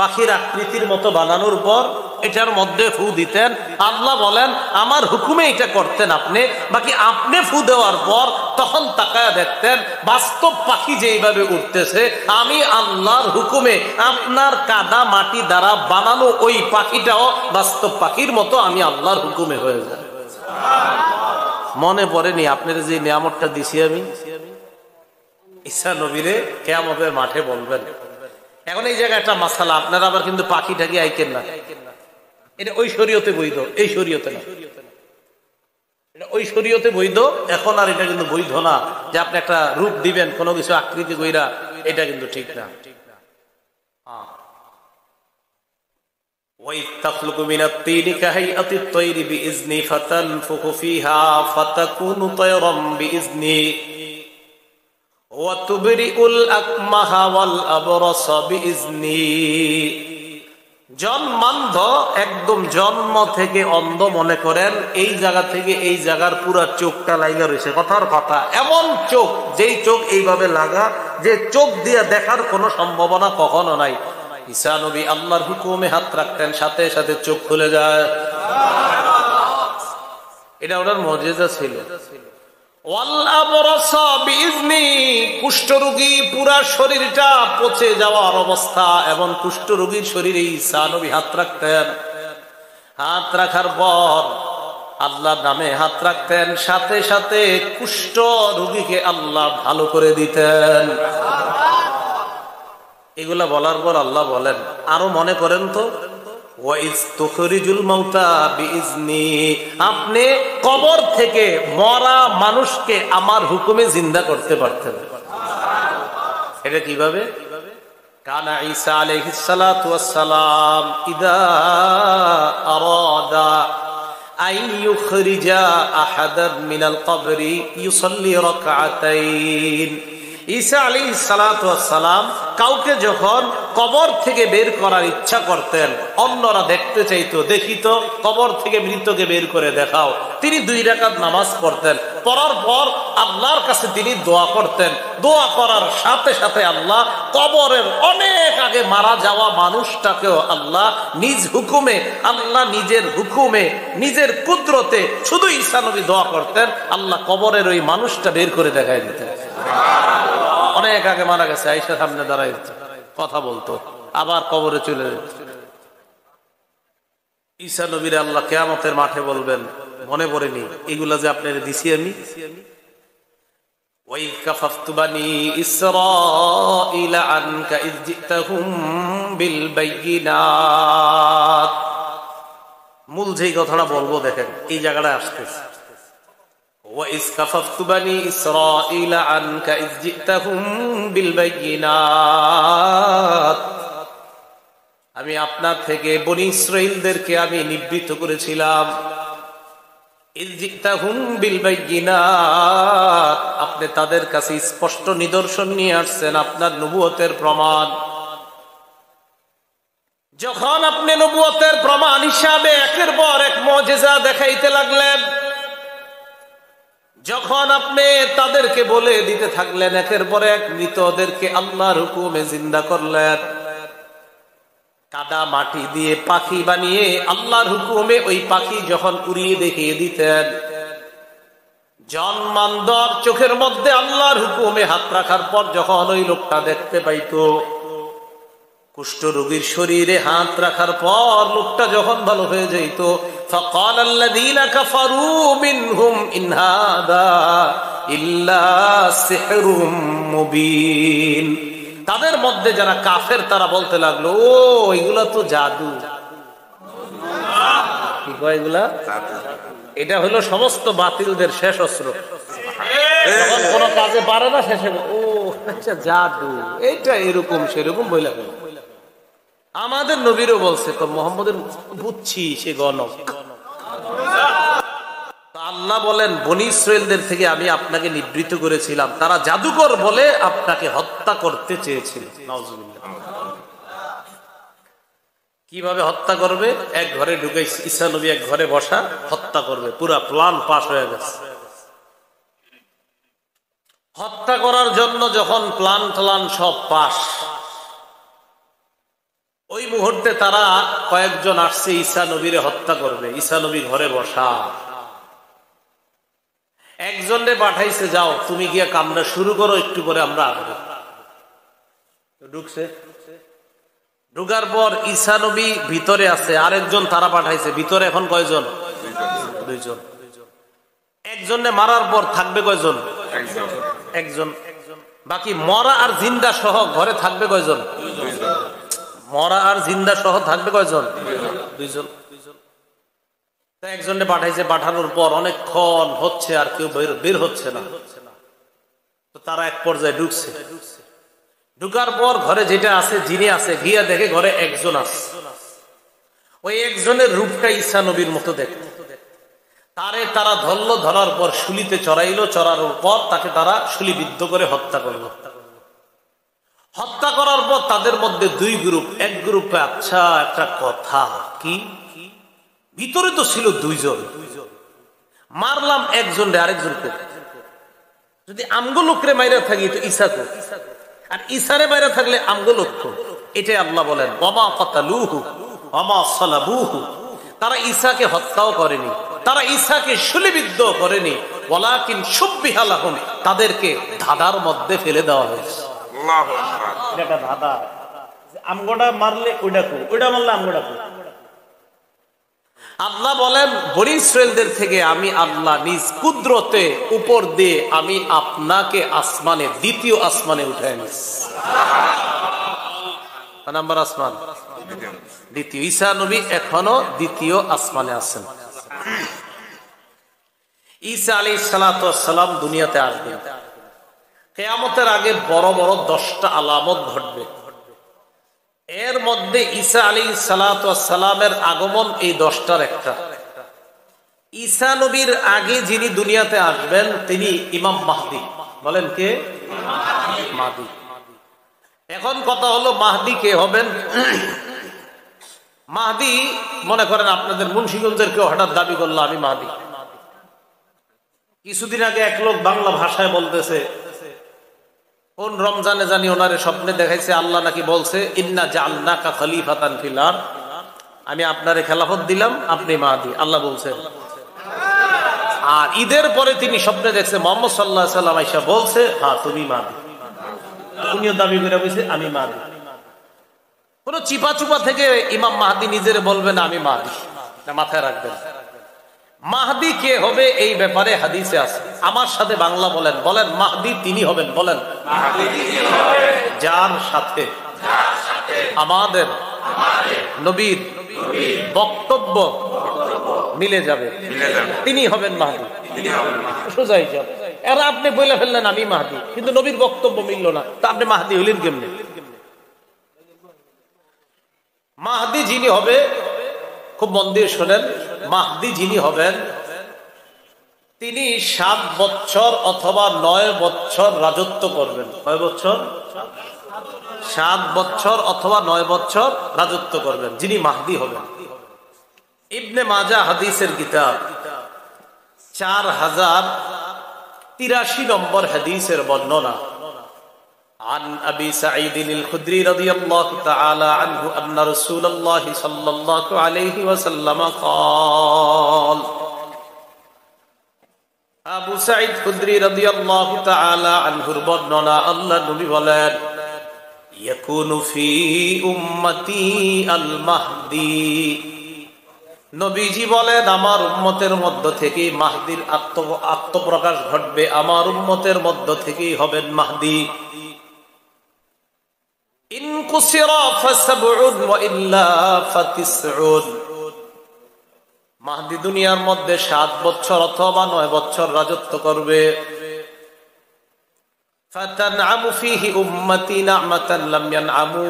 পাখির আকৃতির মতো বানানোর পর এটার মধ্যে ফু দিতেন। আল্লাহ বলেন আমার হুকুমে এটা করতেন আপনি, বাকি আপনি ফু দেওয়ার পর তখন তাকায়া দেখতেন বাস্তব পাখি যেইভাবে উঠতেছে, আমি আল্লাহর হুকুমে আপনার কাদা মাটি দ্বারা বানানো ওই পাখিটাও বাস্তব পাখির মতো আমি আল্লাহর হুকুমে হয়ে যায়। মনে পড়েনি আপনার যে নিয়ামতটা দিছি আমি? ঈসা নবীরে কিয়ামতের মাঠে বলবেন। এখন এই জায়গায় একটা মাসালা, আপনারা আবার কিন্তু পাখি টাকি আইকেন না, এটা ওই শরীয়তে বৈধ, এই শরীয়তে না। এটা ওই শরীয়তে বৈধ, এখন আর এটা কিন্তু বৈধ না যে আপনি একটা রূপ দিবেন কোনো কিছু আকৃতি কইরা, এটা কিন্তু ঠিক না। وَإِذْ تَخْلُقُ مِنَ الطِّينِ كَهَيْئَةِ الطَّيْرِ بِإِذْنِي فَتَنفُخُ فِيهَا فَتَكُونُ طَيْرًا بِإِذْنِي وَتُبْرِئُ الْأَكْمَهَ وَالْأَبْرَصَ بِإِذْنِي। জন্মান্ধ, একদম জন্ম থেকে অন্ধ মনে করেন, এই জায়গা থেকে এই জায়গার পুরা চোখটা লাগা রয়েছে, কথার কথা এমন চোখ, যেই চোখ এইভাবে লাগা, যে চোখ দিয়ে দেখার কোনো সম্ভাবনা কখনো নাই। ঈসা নবী আল্লাহর হুকুমে হাত রাখতেন, সাথে সাথে চোখ খুলে যায়। এটা ওনার মুজিজা ছিল। কুষ্ঠরোগী পুরা শরীরটা পচে যাওয়ার অবস্থা, এবং কুষ্ঠরোগীর শরীরে ঈসা নবী হাত রাখতেন। হাত রাখার পর আল্লাহর নামে হাত রাখতেন, সাথে সাথে কুষ্ঠ রোগীকে আল্লাহ ভালো করে দিতেন। এগুলা বলার পর আল্লাহ বলেন, আরো মনে করেন তো, আপনি কবর থেকে মরা মানুষকে আমার হুকুমে জিন্দা করতে পারতেন। এটা কিভাবে? কানা ঈসা আলাইহিস সালাতু ওয়াস সালাম ইদা আরাদা আন ইউখরিজা আহাদান মিনাল কবরি ইউসাল্লি রাকআতাইন। ঈসা আলাইহিস সালাতু ওয়াস সালাম কাউকে যখন কবর থেকে বের করার ইচ্ছা করতেন, অন্যরা দেখতে চাইতো, দেখিত কবর থেকে মৃতকে বের করে দেখাও, তিনি 2 রাকাত নামাজ পড়তেন। পড়ার পর আল্লাহর কাছে তিনি দোয়া করতেন। দোয়া করার সাথে সাথে আল্লাহ কবরের অনেক আগে মারা যাওয়া মানুষটাকেও আল্লাহ নিজ হুকুমে, আল্লাহ নিজের হুকুমে, নিজের কুদরতে, শুধু ঈসা নবী দোয়া করতেন, আল্লাহ কবরের ওই মানুষটা বের করে দেখাই দিতেন। অনেক আগে মারা গেছে, আয়েশার সামনে দাঁড়াই কথা বলতো, আবার কবরে চলে যেত। ঈসা নবীর আল্লাহ কিয়ামতের মাঠে বলবেন, মনে পড়েনি এগুলা যে আপনার দিছি আমি? ওয়াইয কাফাফতু বানি ইসরাঈলা আনকা ইয জিতাহুম বিল বাইয়িনাত। মূল যেই কথাটা বলবো দেখেন, এই জায়গাটা আসতেছে। وَإِذْ كَفَفْتُ بَنِي إِسْرَائِيلَ عَنْكَ إِذْ جِئْتَهُمْ بِالْبَيِّنَاتِ। আমি আপনার থেকে বনি ইসরাঈলদেরকে আমি নিবৃত্ত করেছিলাম। إِذْ جِئْتَهُمْ بِالْبَيِّنَاتِ, আপনি তাদের কাছে স্পষ্ট নিদর্শন নিয়ে আসছেন, আপনার নবুয়তের প্রমাণ। যখন আপনি নবুয়তের প্রমাণ হিসাবে একের পর এক মুজিজা দেখাইতে লাগলেন, যখন আপনি তাদেরকে বলে দিতে থাকলেন একের পর এক মৃতদেরকে আল্লাহর হুকুমে জিন্দা করলেন, কাদা মাটি দিয়ে পাখি বানিয়ে আল্লাহর হুকুমে ওই পাখি যখন উড়িয়ে দেখিয়ে দিতেন, জন্মান্তর চোখের মধ্যে আল্লাহর হুকুমে হাত রাখার পর যখন ওই লোকটা দেখতে পাইতো, কুষ্ঠরোগীর শরীরে হাত রাখার পর লোকটা যখন ভালো হয়ে যাইত, ফাকাল আল্লাযীনা কাফারু মিনহুম ইন হাযা ইল্লা সিহরুম মুবিন। তাদের মধ্যে যারা কাফের তারা বলতে লাগলো, ও এগুলা তো জাদু। কি কয় এগুলা? এটা হলো সমস্ত বাতিলদের শেষ অস্ত্র। যখন কোনো কাজে পারে না শেষে ও আচ্ছা জাদু, এইটা এরকম সেরকম বইলা। আমাদের নবীরও বলছে তো মোহাম্মদের বুঝছি সে গণক। আল্লাহ বলেন বনী ইসরাইলদের থেকে আমি আপনাকে নিবৃত্ত করেছিলাম, তারা জাদুকর বলে আপনাকে হত্যা করতে চেয়েছিল। নাউজুবিল্লাহ। কিভাবে হত্যা করবে? এক ঘরে ঢুকে ঈসা নবী এক ঘরে বসা, হত্যা করবে, পুরা প্ল্যান পাস হয়ে গেছে। হত্যা করার জন্য যখন প্ল্যান সব পাস, ওই মুহূর্তে তারা কয়েকজন আসছে ঈসা নবীরে হত্যা করবে। ঈসা নবী ঘরে বসা, একজনে পাঠাইছে, যাও তুমি গিয়া কামড়া শুরু করো, একটু করে আমরা আসবো। ঢুকছে, ঢুকার পর ঈসা নবী ভিতরে আছে, আরেকজন তারা পাঠাইছে ভিতরে। এখন কয়জন? দুইজন। একজনে মারার পর থাকবে কয়জন? একজন। বাকি মরা আর জিন্দা সহ ঘরে থাকবে কয়জন? মরা আর জিন্দা সহ থাকবে কয়জন? দুইজন। একজনে পাঠাইছে, পাঠানোর পর অনেকক্ষণ হচ্ছে আর কেউ বের হচ্ছে না। তো তারা এক পর্যায়ে ঢুকছে, ঢুকার পর ঘরে যেটা আছে, যিনি আছে, গিয়া দেখে ঘরে একজন আছে। ওই একজনের রূপটা ঈসা নবীর মতো দেখে। তারা ধরলো, ধরার পর শুলিতে চড়াইলো, চড়ানোর পর তাকে তারা শুলিবিদ্ধ করে হত্যা করলো। হত্যা করার পর তাদের মধ্যে দুই গ্রুপ। এক গ্রুপে আচ্ছা একটা কথা, কি ভিতরে তো ছিল দুইজন, মারলাম একজন রে, আরেকজনকে যদি আমগো লোকরে মাইরা থাকি তো ঈসাকে, আর ঈসারে মাইরা থাকলে আমগো লোক। এটাই আল্লাহ বলেন ওয়ামা কাতালুহু ওয়ামা সালাবুহু। তারা ঈসাকে হত্যাও করেনি, তারা ঈসাকে শুলিবিদ্ধ করেনি, ওয়ালাকিন শুব্বিহা লাহুম, তাদেরকে ধাঁধার মধ্যে ফেলে দেওয়া হয়েছে। এটা ধাঁধা, আমগোটা মারলে ওইটাকু, ওইটা মারলে আমগোটাকু। আল্লাহ বলেন বনী ইসরাইলদের থেকে আমি আল্লাহ নিজ কুদরতে উপর দিয়ে আমি আপনাকে আসমানে, দ্বিতীয় আসমানে উঠায় নিস। নাম্বার আসমান দ্বিতীয়। ঈসা নবী এখনো দ্বিতীয় আসমানে আছেন। ঈসা আলাইহিস সালাতু ওয়াস সালাম দুনিয়াতে আসবেন। কিয়ামতের আগে বড় বড় 10টা আলামত ঘটবে। এর মধ্যে ঈসা আলাইহিস সালাতু ওয়াস সালামের আগমন এই 10টার একটা। ঈসা নবীর আগে যিনি দুনিয়াতে আসবেন তিনি ইমাম মাহদী। বলেন কে? মাহদী। এখন কথা হলো মাহদী কে হবেন? মাহদী মনে করেন আপনাদের মুন্সিগঞ্জের কেউ হঠাৎ দাবি করলো আমি মাহদী। কিছুদিন আগে এক লোক বাংলা ভাষায় বলতেছে, কোন রমজানে জানি ওনারে স্বপ্নে দেখাইছে আল্লাহ নাকি বলছে ইন্না জাআলনাকা খলিফাতান ফিল আরদ, আমি আপনারে খেলাফত দিলাম, আপনি মাহদী, আল্লাহ বলছেন। আর ঈদের পরে তিনি স্বপ্নে দেখছে মুহাম্মদ সাল্লাল্লাহু আলাইহি ওয়াসাল্লাম আয়েশা বলছে হ্যাঁ তুমি মাহদী। উনিও দাবি করে বলছে আমি মাহদী। কোন চিপা চুপা থেকে ইমাম মাহদী নিজের বলবে না আমি মাহদী, মাথায় রাখবেন। মাহদী কে হবে এই ব্যাপারে হাদিসে আছে। আমার সাথে বাংলা বলেন, বলেন মাহদী তিনি হবেন। বলেন যার সাথে আমাদের নবীর বক্তব্য মিলে যাবে তিনি হবেন মাহদী। সোজাই যাবে। এরা আপনি বলে ফেললেন আমি মাহদী, কিন্তু নবীর বক্তব্য মিলল না, তা আপনি মাহদী হইলেন কেমনে? মাহদী যিনি হবে, খুব মন দিয়ে শোনেন, মাহদী যিনি হবেন তিনি 7 বছর অথবা 9 বছর রাজত্ব করবেন। কয় বছর? 7 বছর অথবা 9 বছর রাজত্ব করবেন, যিনি মাহদি হবেন। ইবনে মাজাহ হাদিসের কিতাব 4083 নম্বর হাদিসের বর্ণনা। عن أبي سعيد الخدري رضي الله تعالى عنه أن رسول الله صلى الله عليه وسلم قال আবু সাঈদ খুদরি রাদিয়াল্লাহু তাআলা আনহুর বর্ণনা, আল্লাহর নবী বলেন, ইয়াকুনু ফি উম্মতি আল মাহদি, নবীজি বলেন আমার উম্মতের মধ্য থেকে মাহদির আত্মপ্রকাশ ঘটবে, আমার উম্মতের মধ্য থেকেই হবেন মাহদি। ইন কুসিরা ফাসাবউন ওয়া ইল্লা ফাতিসউন, মাহদি দুনিয়ার মধ্যে 7 বছর অথবা 9 বছর রাজত্ব করবে। ফাতানআমু ফীহি উম্মতি নি'মাতান লাম ইয়ানআমু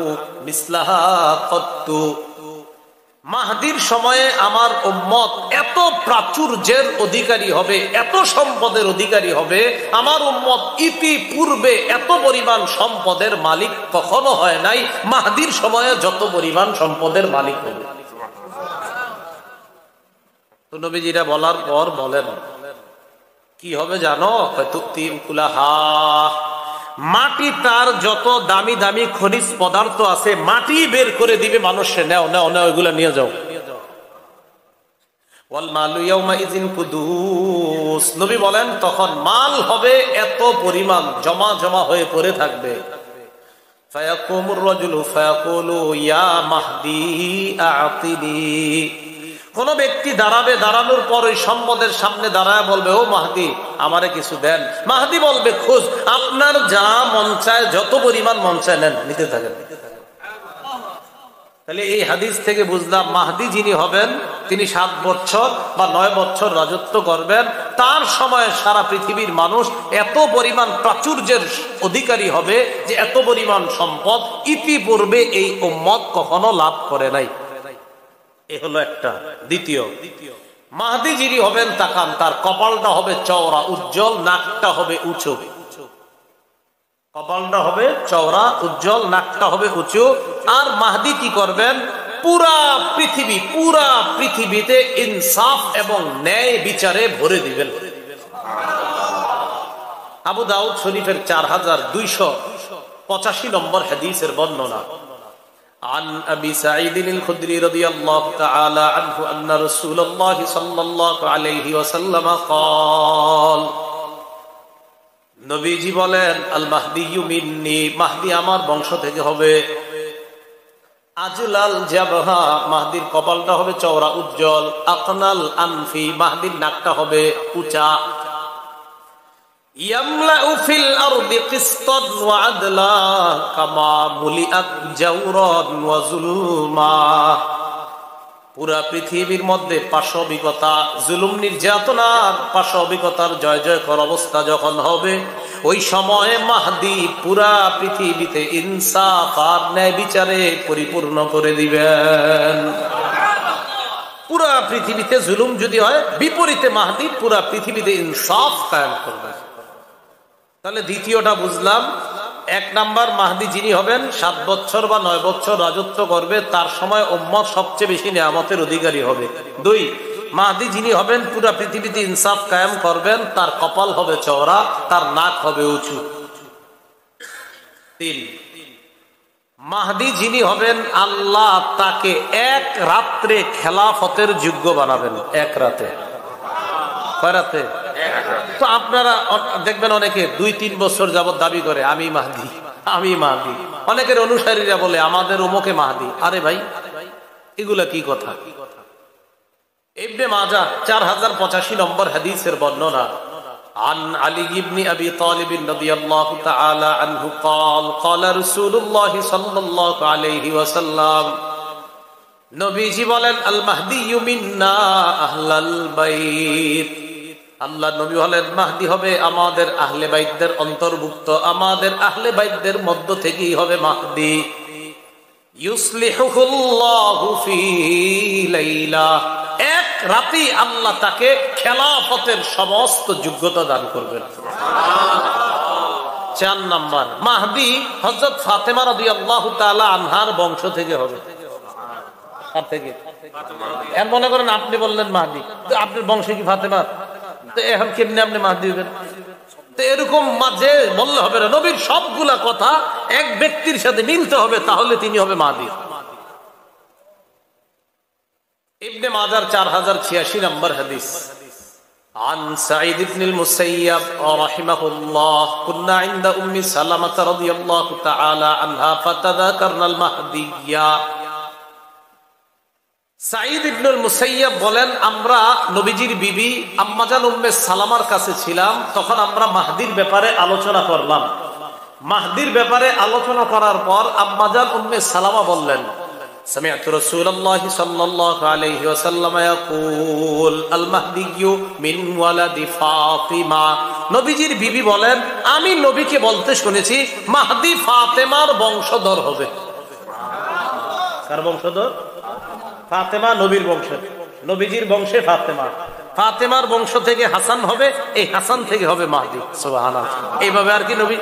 মিসলাহা কত্তু, মাহদির সময়ে আমার উম্মত এত প্রাচুর্যের অধিকারী হবে, এত সম্পদের অধিকারী হবে, আমার উম্মত ইতিপূর্বে এত পরিমাণ সম্পদের মালিক কখনো হয় নাই, মাহদির সময়ে যত পরিমাণ সম্পদের মালিক হবে। তো নবীজিরা বলার পর বলেন কি হবে জানো? মাটি তার যত দামি দামি খনিজ পদার্থ আছে মাটি বের করে দিবে, মানুষে নেও নেও নেও এগুলা নিয়ে যাও। নবী বলেন তখন মাল হবে এত পরিমাণ জমা জমা হয়ে পড়ে থাকবে। ফায়াকুমুর রাজুলু ফায়াকুলু ইয়া মাহদি আতিনি, কোন ব্যক্তি দাঁড়াবে, দাঁড়ানোর পর ওই সম্পদের সামনে দাঁড়ায় বলবে, ও মাহদি আমারে কিছু দেন। মাহদি বলবে, খোঁজ, আপনার যা মন চায় যত পরিমাণ মন চায় নেন, নিতে থাকেন। তাহলে এই হাদিস থেকে বুঝলাম মাহদি যিনি হবেন তিনি 7 বছর বা 9 বছর রাজত্ব করবেন। তার সময় সারা পৃথিবীর মানুষ এত পরিমাণ প্রাচুর্যের অধিকারী হবে যে এত পরিমাণ সম্পদ ইতিপূর্বে এই উম্মত কখনো লাভ করে নাই। এ হলো একটা। দ্বিতীয়, মাহদি যিনি হবেন তাকান, তার কপালটা হবে চওড়া উজ্জ্বল, নাকটা হবে উঁচু। কপালটা হবে চওড়া উজ্জ্বল, নাকটা হবে উঁচু। আর মাহদি কি করবেন? পুরা পৃথিবীতে ইনসাফ এবং ন্যায় বিচারে ভরে দিবেন। আবু দাউদ শরীফের 4285 নম্বর হাদিসের বর্ণনা। عن أبي سعيد الخدري رضي الله تعالى عنه أن رسول الله صلى الله عليه وسلم قال, নবীজি বলেন, আল মাহদিয়্যু মিন্নি, মাহদি আমার বংশ থেকে হবে। আজলাল জাবহা, মাহদির কপালটা হবে চওড়া উজ্জ্বল। আকনাল আনফি, মাহদির নাকটা হবে উঁচা। ইয়ামলাউ ফিল আরদি কিসতান ওয়া আদলা কামা মুলিআত জাওরান ওয়া যুলমা, পুরা পৃথিবীর মধ্যে পাশবিকতা, জুলুম, নির্যাতনার পাশবিকতার জয় জয়কর অবস্থা যখন হবে, ওই সময়ে মাহদি পুরা পৃথিবীতে ইনসাফ আর ন্যায় বিচারে পরিপূর্ণ করে দিবেন। পুরা পৃথিবীতে জুলুম যদি হয়, বিপরীতে মাহদি পুরা পৃথিবীতে ইনসাফ কায়েম করবে। তাহলে দ্বিতীয়টা বুঝলাম। 1 নাম্বার, মাহদি যিনি হবেন 7 বছর বা 9 বছর রাজত্ব করবে, তার সময় উম্মত সবচেয়ে বেশি নিয়ামতের অধিকারী হবে। 2, মাহদি যিনি হবেন পুরা পৃথিবীতে ইনসাফ কায়েম করবেন, তার কপাল হবে চওড়া, তার নাক হবে উঁচু। 3, মাহদি যিনি হবেন আল্লাহ তাকে 1 রাত্রে খেলাফতের যোগ্য বানাবেন। 1 রাতে। কয় রাতে? তো আপনারা দেখবেন অনেকে 2-3 বছর যাবত দাবি করে আমি মাহদি, আমি মাহদি। অনেকের অনুসারীরা বলে আমাদের অমুকে মাহদি। আরে ভাই, এগুলা কি কথা? ইবনে মাজাহ 4085 নম্বর হাদিসের বর্ণনা। عن علي بن أبي طالب رضي الله تعالى عنه قال قال رسول الله صلى الله عليه وسلم, নবীজি বলেন, আল মাহদিয়্যু মিন্না আহলাল বাইত, আল্লাহ নবী হলেন মাহদি হবে আমাদের আহলে বাইতদের অন্তর্ভুক্ত, আমাদের আহলে বাইতদের মধ্য থেকেই হবে মাহদি। ইউসলিহুল্লাহু ফি লাইলা, 1 রাতে আল্লাহ তাকে খেলাফতের সমস্ত যোগ্যতা দান করবেন। 4 নাম্বার, মাহদি হযরত ফাতেমা রাদিয়াল্লাহু তাআলা আনহার বংশ থেকে হবে। থেকে এখন মনে করেন আপনি বললেন মাহদি, তো আপনার বংশে কি ফাতেমা? তো এখন কেমনে আপনি মাহদি হবেন? তো এরকম মাঝে বললে হবে না, নবীর সবগুলা কথা এক ব্যক্তির সাথে মিলতে হবে, তাহলে তিনি হবে মাহদি। ইবনে মাজার 4086 নম্বর হাদিস। عن سعيد بن المسيب رحمه الله كنا عند أم سلمة رضي الله تعالى عنها فتذكرنا المهدية। সাঈদ ইবনুল মুসাইয়্যিব বলেন, আমরা নবীজির বিবি আম্মাজান উম্মে সালামার কাছে ছিলাম, তখন আমরা মাহদির ব্যাপারে আলোচনা করলাম। মাহদির ব্যাপারে আলোচনা করার পর আম্মাজান উম্মে সালামা বললেন, সামি'তু রাসূলুল্লাহি সাল্লাল্লাহু আলাইহি ওয়াসাল্লাম ইয়াকুল আল মাহদিয়্যু মিন ওয়ালাদি ফাতিমা। নবীজির বিবি বলেন, আমি নবীকে বলতে শুনেছি মাহদি ফাতেমার বংশধর হবে। কার বংশধর? ফাতেমা নবীর বংশ, নবীজির বংশে ফাতেমা, ফাতেমার বংশ থেকে হাসান হবে, এই হাসান থেকে হবে মাহদি। সুবহানাল্লাহ। এইভাবে আর কি নবী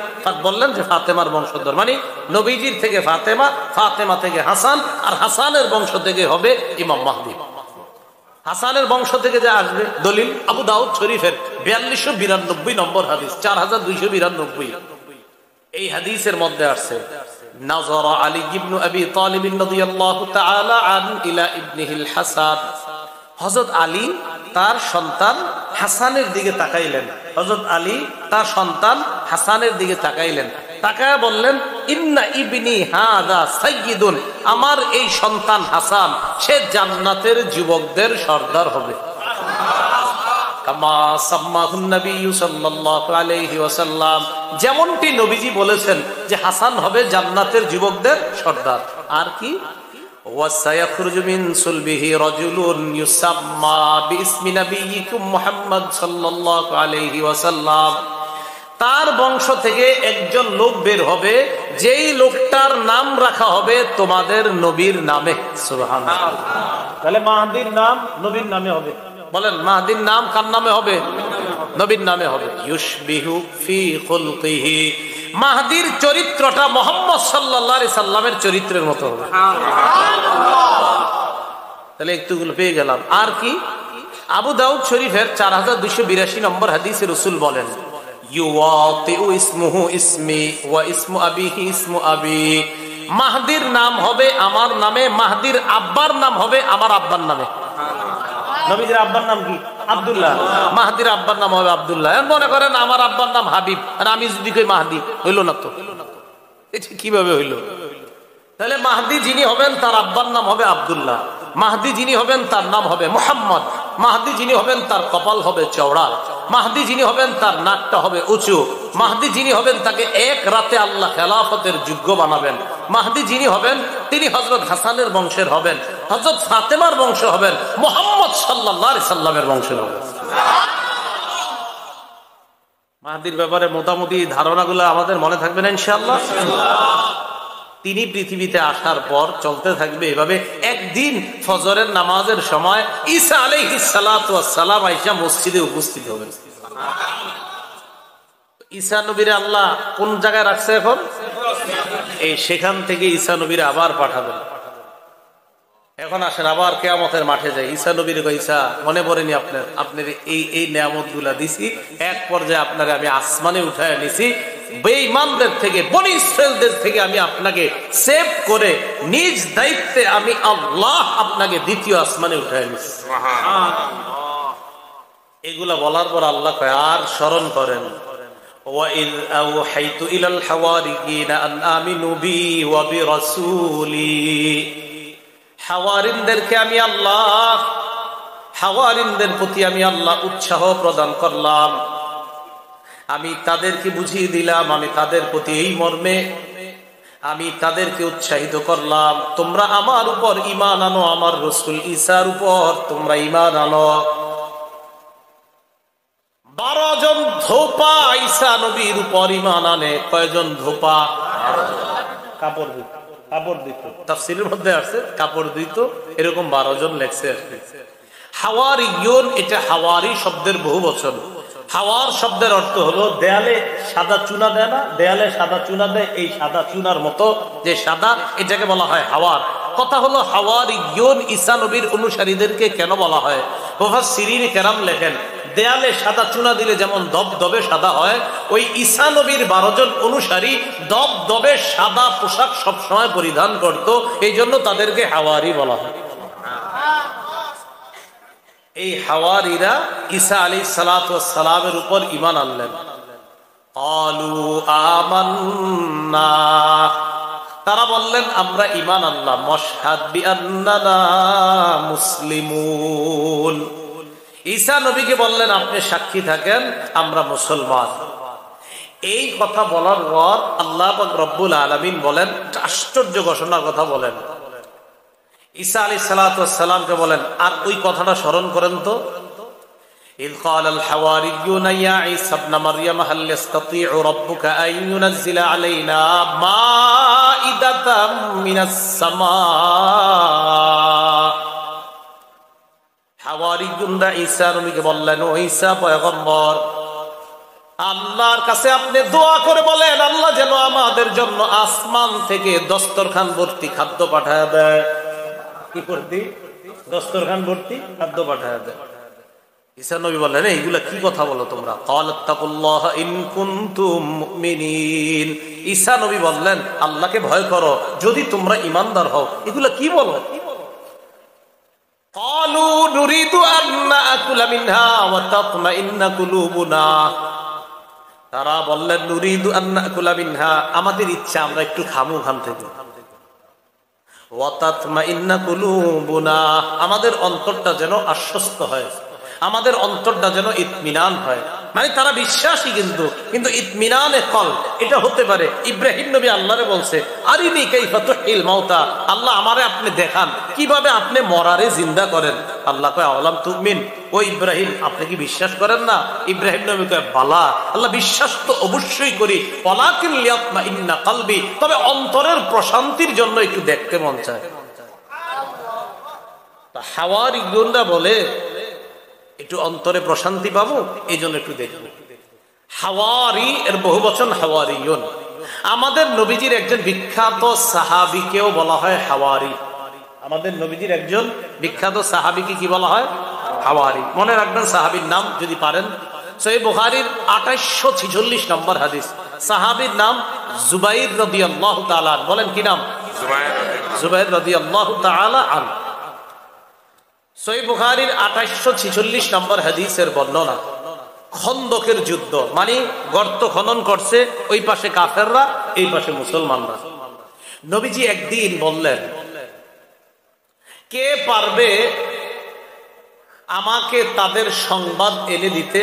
বললেন যে ফাতেমার বংশধর, মানে নবীজির থেকে ফাতেমা, ফাতেমা থেকে হাসান, আর হাসানের বংশ থেকে হবে ইমাম মাহদি। হাসানের বংশ থেকে যে আসবে, দলিল আবু দাউদ শরীফের 4292 নম্বর হাদিস, 4292। এই হাদিসের মধ্যে আসছে, নাযারা আলী ইবনে আবি তালিব রাদিয়াল্লাহু তাআলা আন ইলা ইবনিহিল হাসান। হযরত আলী তার সন্তান হাসানের দিকে তাকাইলেন। হযরত আলী তার সন্তান হাসানের দিকে তাকাইলেন, তাকায় বললেন, ইন্না ইবনি হাযা সাইয়্যিদুন, আমার এই সন্তান হাসান সে জান্নাতের যুবকদের সর্দার হবে। কামা সাম্মাহুন নবী সাল্লাল্লাহু আলাইহি ওয়াসাল্লাম, যেমনটি নবীজি বলেছেন যে হাসান হবে জান্নাতের যুবকদের সর্দার। আর কি, ওয়াসায়াখরুজু মিন সুলবিহি রাজুলুন ইউসাম্মা বিইসমি নবিয়িকুম মুহাম্মদ সাল্লাল্লাহু আলাইহি ওয়াসাল্লাম, তার বংশ থেকে একজন লোক বের হবে, যেই লোকটার নাম রাখা হবে তোমাদের নবীর নামে। সুবহানাল্লাহ। তাহলে মাহদির নাম নবীর নামে হবে। বলেন, মাহদির নাম কার নামে হবে? নবীর নামে হবে। ইউশবিহু ফি খুলকিহি, মাহদির চরিত্রটা মুহাম্মদ সাল্লাল্লাহু আলাইহি সাল্লামের চরিত্রের মতো হবে। তাহলে একটুগুলো পেয়ে গেলাম। আর কি, আবু দাউদ শরীফের 4282 নম্বর হাদিসে রাসূল বলেন, ইউওয়াতিউ ইসমুহু ইসমি ওয়া ইসমু আবিহি ইসমু আবি, মাহদির নাম হবে আমার নামে, মাহদির আব্বার নাম হবে আমার আব্বার নামে। নবীজির আব্বার নাম কি? আব্দুল্লাহ। মাহদির আব্বার নাম হবে আব্দুল্লাহ। মনে করেন আমার আব্বার নাম হাবিব, আর আমি যদি কই মাহদি, হইল না তো? এটা কিভাবে হইল? তাহলে মাহদি যিনি হবেন তার আব্বার নাম হবে আব্দুল্লাহ, মাহদি যিনি হবেন তার নাম হবে মুহাম্মদ, মাহদি যিনি হবেন তার কপাল হবে চওড়া, মাহদি যিনি হবেন তার নাকটা হবে উঁচু, মাহদি যিনি হবেন তাকে এক রাতে আল্লাহ খেলাফতের যোগ্য বানাবেন, মাহদি যিনি হবেন তিনি হযরত হাসানের বংশের হবেন, হযরত ফাতেমার বংশ হবেন, মুহাম্মদ সাল্লাল্লাহু আলাইহি সাল্লামের বংশের হবেন। মাহদির ব্যাপারে মোটামুটি ধারণাগুলো আমাদের মনে থাকবে না ইনশাআল্লাহ। তিনি পৃথিবীতে আসার পর চলতে থাকবে এভাবে। একদিন ফজরের নামাজের সময় ঈসা আলাইহিস সালাতু ওয়াস সালাম আয়েশা মসজিদে উপস্থিত হবেন। ঈসা নবীরে আল্লাহ কোন জায়গায় রাখছে এখন? এই সেখান থেকে ঈসা নবীরে আবার পাঠাবেন। এখন আসেন আবার কিয়ামতের মাঠে যাই। ঈসা নবীর কই, ঈসা মনে পড়েনি আপনার এই নিয়ামতগুলা দিছি, এক পর্যায়ে আপনারে আমি আসমানে উঠায় নিছি, বেঈমানদের থেকে, বনি ইসরাইলদের থেকে আমি আপনাকে সেভ করে নিজ দায়িত্বে আমি আল্লাহ আপনাকে দ্বিতীয় আসমানে উঠায় নিছি। এগুলা বলার পর আল্লাহ কয়, আর স্মরণ করেন, وَإِذْ أَوْحَيْتُ إِلَى الْحَوَارِيِّينَ أَنْ آمِنُوا بِي وَبِرَسُولِي, হাওয়ারিনদেরকে আমি আল্লাহ, হাওয়ারিনদের প্রতি আমি আল্লাহ উৎসাহ প্রদান করলাম, আমি তাদেরকে বুঝিয়ে দিলাম, আমি তাদের প্রতি এই মর্মে আমি তাদেরকে উৎসাহিত করলাম, তোমরা আমার উপর ঈমান আনো, আমার রাসূল ঈসার উপর তোমরা ঈমান আনো। 12 জন ধোপা ঈসা নবীর উপর ঈমান আনে। কয়জন ধোপা? কাপড় দিত, তাফসীরের মধ্যে আছে কাপড় দিত, এরকম 12 জন লেখছে। হাওয়ারিয়ুন, এটা হাওয়ারি শব্দের বহু বচন। হাওয়ার শব্দের অর্থ হলো দেয়ালে সাদা চুনা দেয় না, দেয়ালে সাদা চুনা দেয়, এই সাদা চুনার মতো যে সাদা, এটাকে বলা হয় হাওয়ার। কথা হলো হাওয়ারিয়ুন ঈসা নবীর অনুসারীদেরকে কেন বলা হয়? মুফাসসিরিন কেরাম লেখেন, দেয়ালে সাদা চুনা দিলে যেমন দবদবে সাদা হয়, ওই ঈসা নবীর 12 জন অনুসারী দবদবে সাদা পোশাক সবসময় পরিধান করত, এই জন্য তাদেরকে হাওয়ারি বলা হয়। এই হাওয়ারিরা ঈসা আলাইহিস সালাতু ওয়াস সালামের উপর ঈমান আনলেন। ক্বালু আমান্না, তারা বললেন আমরা ঈমান আনলাম। মাশহাদ বিআন্নানা মুসলিমুন, ঈসা নবীকে বললেন আপনি সাক্ষী থাকেন আমরা মুসলমান। এই কথা বলার পর আল্লাহ পাক রব্বুল আলামিন বলেন, আশ্চর্য ঘোষণার কথা বলেন। ঈসা আলাইহিস সালাতু ওয়াস সালামকে বলেন, আর ওই কথাটা স্মরণ করেন তো, إذ قال الحواريون يا عيسى ابن مريم هل يستطيع ربك أن ينزل علينا مائدة من السماء। হাওয়ারিয়ুনরা ঈসা নবীকে বললেন, ও ঈসা পয়গম্বর, আল্লাহর কাছে আপনি দোয়া করে বলেন আল্লাহ যেন আমাদের জন্য আসমান থেকে দস্তরখান ভর্তি খাদ্য পাঠায় দেয়। কি করতি? দস্তরখান ভর্তি খাদ্য পাঠায় দেয়। ঈসা নবী বললেন, এইগুলা কি কথা বলো তোমরা? ক্বালাত্তাকুল্লাহ ইন কুনতুম মুমিনিন, ঈসা নবী বললেন আল্লাহকে ভয় করো যদি তোমরা ঈমানদার হও। এগুলা কি বলো? ক্বালু নুরিদু আন নাকুলা মিনহা ওয়া তাতমাইন্না কুলুবুনা, তারা বললেন নুরিদু আন নাকুলা মিনহা, আমাদের ইচ্ছা আমরা একটু খামু খান থেকে। ওয়া তাতমাইন্না কুলুবুনা, আমাদের অন্তরটা যেন আশ্বস্ত হয়, আমাদের অন্তরটা যেন ইতমিনান হয়। মানে তারা বিশ্বাসী কিন্তু ইতমিনানে কল এটা হতে পারে। ইব্রাহিম নবী আল্লাহরে বলছে, আরিনি কাইফা তুহিল মাউতা, আল্লাহ আমারে আপনি দেখান কিভাবে আপনি মরারে জিন্দা করেন। আল্লাহ কয় আওলাম তুমিন, ও ইব্রাহিম আপনি কি বিশ্বাস করেন না? ইব্রাহিম নবী কয় বালা, আল্লাহ বিশ্বাস তো অবশ্যই করি, ওয়ালাকিন লিয়াতমাইন্না কলবি, তবে অন্তরের প্রশান্তির জন্য একটু দেখতে মন চায়। তা হাওয়ারিয়ুনরা বলে একটু অন্তরে প্রশান্তি পাবো, এই জন্য একটু দেখবো। হাওয়ারি এর বহু বচন হাওয়ারিয়ুন। আমাদের নবীজির একজন বিখ্যাত সাহাবীকেও বলা হয় হাওয়ারি। আমাদের নবীজির একজন বিখ্যাত সাহাবীকে কি বলা হয়? হাওয়ারি। মনে রাখবেন সাহাবীর নাম যদি পারেন। সহিহ বুখারীর 2846 নম্বর হাদিস, সাহাবীর নাম জুবাইর রাদিয়াল্লাহু তাআলা। বলেন কি নাম? জুবাইর রাদিয়াল্লাহু তাআলা আন। সহিহ বুখারীর 2846 নম্বর হাদিসের বর্ণনা, খন্দকের যুদ্ধ, মানে গর্ত খনন করছে, ওই পাশে কাফেররা, এই পাশে মুসলমানরা। নবীজি একদিন বললেন, কে পারবে আমাকে তাদের সংবাদ এনে দিতে?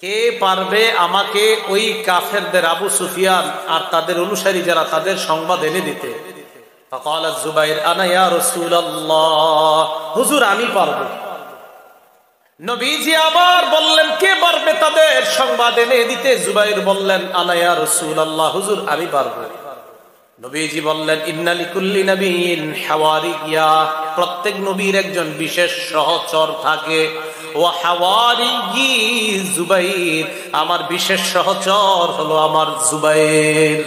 কে পারবে আমাকে ওই কাফেরদের, আবু সুফিয়ান আর তাদের অনুসারী যারা, তাদের সংবাদ এনে দিতে? فقال الزبير انا يا رسول الله, হুজুর আমি পারবো। নবীজি আবার বললেন, কে পারবে তাদের সংবাদ এনে দিতে? জুবাইর বললেন, আনা ইয়া রাসূলুল্লাহ, হুজুর আমি পারবো। নবীজি বললেন, ইন্না লিকুল্লি নাবিয়্যিন হাওয়ারিয়্যা, প্রত্যেক নবীর একজন বিশেষ সহচর থাকে। ওয়া হাওয়ারিয়্যি জুবাইর, আমার বিশেষ সহচর হলো আমার জুবাইর।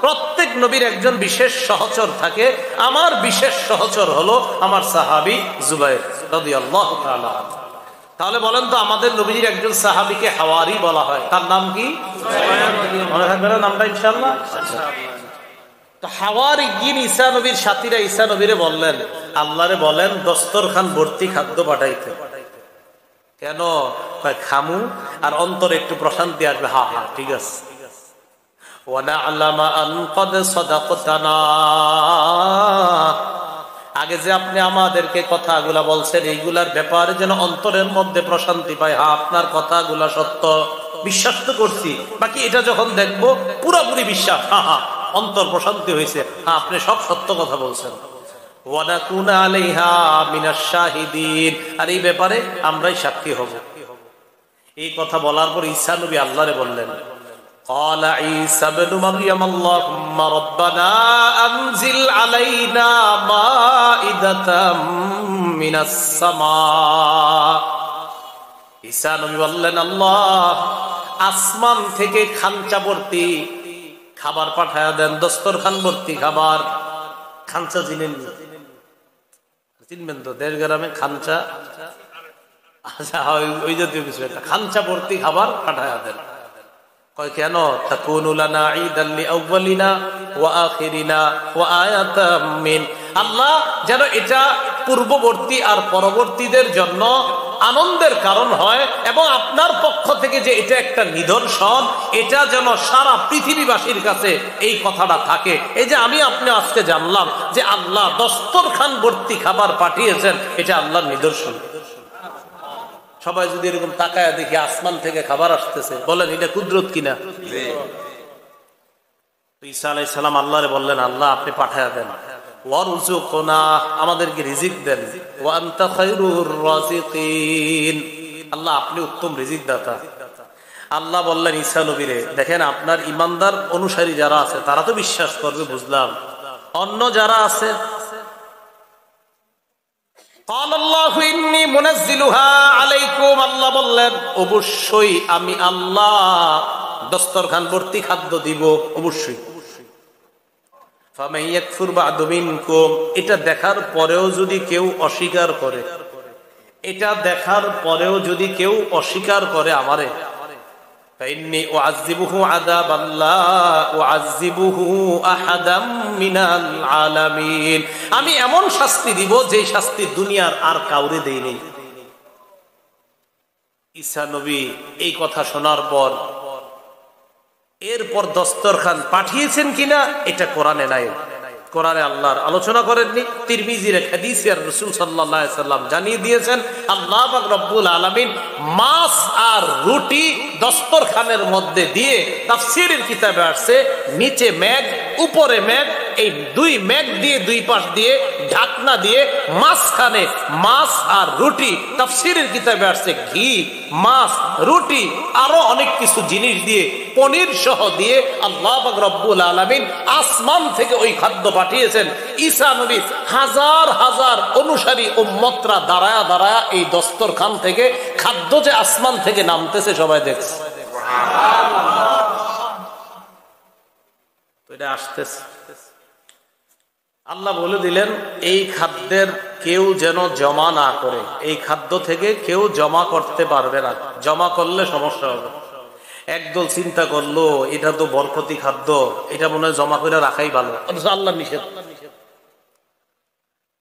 প্রত্যেক নবীর একজন বিশেষ সহচর থাকে, আমার বিশেষ সহচর হলো আমার সাহাবী জুবাইর রাদিয়াল্লাহু তাআলা। তাহলে বলেন তো, আমাদের নবীজির একজন সাহাবীকে হাওয়ারি বলা হয়, তার নাম কি? মনে থাকবে না নামটা ইনশাআল্লাহ? তো হাওয়ারিয়্যিন ঈসা নবীর সাথীরা ঈসা নবীরে বললেন, আল্লাহরে বলেন দস্তরখান ভর্তি খাদ্য পাঠাইতে। কেন? খামু আর অন্তরে একটু প্রশান্তি আসবে। হ্যাঁ হ্যাঁ ঠিক আছে। আগে যে আপনি আমাদেরকে কথাগুলা বলছেন, এইগুলার ব্যাপারে যেন অন্তরের মধ্যে প্রশান্তি পায়। হ্যাঁ আপনার কথাগুলা সত্য, বিশ্বাস তো করছি, বাকি এটা যখন দেখবো পুরোপুরি বিশ্বাস। হ্যাঁ হ্যাঁ অন্তর প্রশান্তি হয়েছে, হ্যাঁ আপনি সব সত্য কথা বলছেন। ওয়ানাকুনা আলাইহা মিনাশ শাহিদিন, আর এই ব্যাপারে আমরাই সাক্ষী হব। এই কথা বলার পর ঈসা নবী আল্লাহরে বললেন, قال عيسى ابن مريم اللهم ربنا أنزل علينا مائدة من السماء। ঈসা নবী বললেন, আল্লাহ আসমান থেকে খাঞ্চা ভর্তি খাবার পাঠায়া দেন, দস্তরখান ভর্তি খাবার। খাঞ্চা চিনবেন তো, দেশ গ্রামে খাঞ্চা, আচ্ছা ওই জাতীয় কিছু একটা, খাঞ্চা ভর্তি খাবার পাঠায়া দেন। কয় কেন? তাকুনু লানা ঈদান লিআউয়ালিনা ওয়া আখিরিনা ওয়া আয়াতাম মিন, আল্লাহ যেন এটা পূর্ববর্তী আর পরবর্তীদের জন্য আনন্দের কারণ হয়, এবং আপনার পক্ষ থেকে যে এটা একটা নিদর্শন, এটা যেন সারা পৃথিবীবাসীর কাছে এই কথাটা থাকে। এই যে আমি আপনি আজকে জানলাম যে আল্লাহ দস্তরখান ভর্তি খাবার পাঠিয়েছেন, এটা আল্লাহর নিদর্শন। সবাই যদি এরকম তাকায় দেখি আসমান থেকে খাবার আসতেছে, বলেন এটা কুদরত কিনা? ঈসা আলাইহিস সালাম আল্লাহরে বললেন, আল্লাহ আপনি পাঠায়া দেন, ওয়ারযুকনা, আমাদেরকে রিজিক দেন, ওয়া আনতা খায়রুর রাযিকিন, আল্লাহ আপনি উত্তম রিজিক দাতা। আল্লাহ বললেন ঈসা নবীরে, দেখেন আপনার ইমানদার অনুসারী যারা আছে তারা তো বিশ্বাস করবে, বুঝলাম, অন্য যারা আছে, ক্বালাল্লাহু ইন্নী মুনাজ্জিলুহা আলাইকুম, আল্লাহ বললেন অবশ্যই আমি আল্লাহ দস্তরখান ভর্তি খাদ্য দিব, অবশ্যই। ফামান ইয়াকফুর বা'দু মিনকুম, এটা দেখার পরেও যদি কেউ অস্বীকার করে, এটা দেখার পরেও যদি কেউ অস্বীকার করে আমারে, ফাইন্নী উআযযিবুহু আযাবান লা উআযযিবুহু আহাদাম মিনাল আলামিন, আমি এমন শাস্তি দিব যে শাস্তি দুনিয়ার আর কাউরে দেই নাই। ঈসা নবী এই কথা শোনার পর এরপর দস্তরখান পাঠিয়েছেন কিনা এটা কোরআনে নাই, কোরআনে আল্লাহর আলোচনা করেননি। তিরমিজির হাদিসে রাসূল সাল্লাল্লাহু আলাইহি সাল্লাম জানিয়ে দিয়েছেন, আল্লাহ পাক রব্বুল আলামিন মাছ আর রুটি দস্তরখানের মধ্যে দিয়ে, তাফসীরের কিতাবে আসছে নিচে মেঘ উপরে মেঘ, এই দুই মেঘ দিয়ে দুই পাশ দিয়ে ঢাকনা দিয়ে মাঝখানে মাছ আর রুটি, তাফসীরের কিতাবে আসছে ঘি, মাছ, রুটি, আরো অনেক কিছু জিনিস দিয়ে, পনির সহ দিয়ে আল্লাহ পাক রব্বুল আলামিন আসমান থেকে ওই খাদ্য পাঠিয়েছেন। ঈসা নবী হাজার হাজার অনুসারী উম্মতরা দাঁড়ায়া দাঁড়ায়া এই দস্তরখান থেকে খাদ্য যে আসমান থেকে নামতেছে সবাই দেখছে, এটা আসতেছে। আল্লাহ বলে দিলেন এই খাদ্যের কেউ যেন জমা না করে, এই খাদ্য থেকে কেউ জমা করতে পারবে না, জমা করলে সমস্যা হবে। একদল চিন্তা করলো এটা তো বরকতি খাদ্য, এটা মনে হয় জমা করে রাখাই ভালো, অথচ আল্লাহ নিষেধ।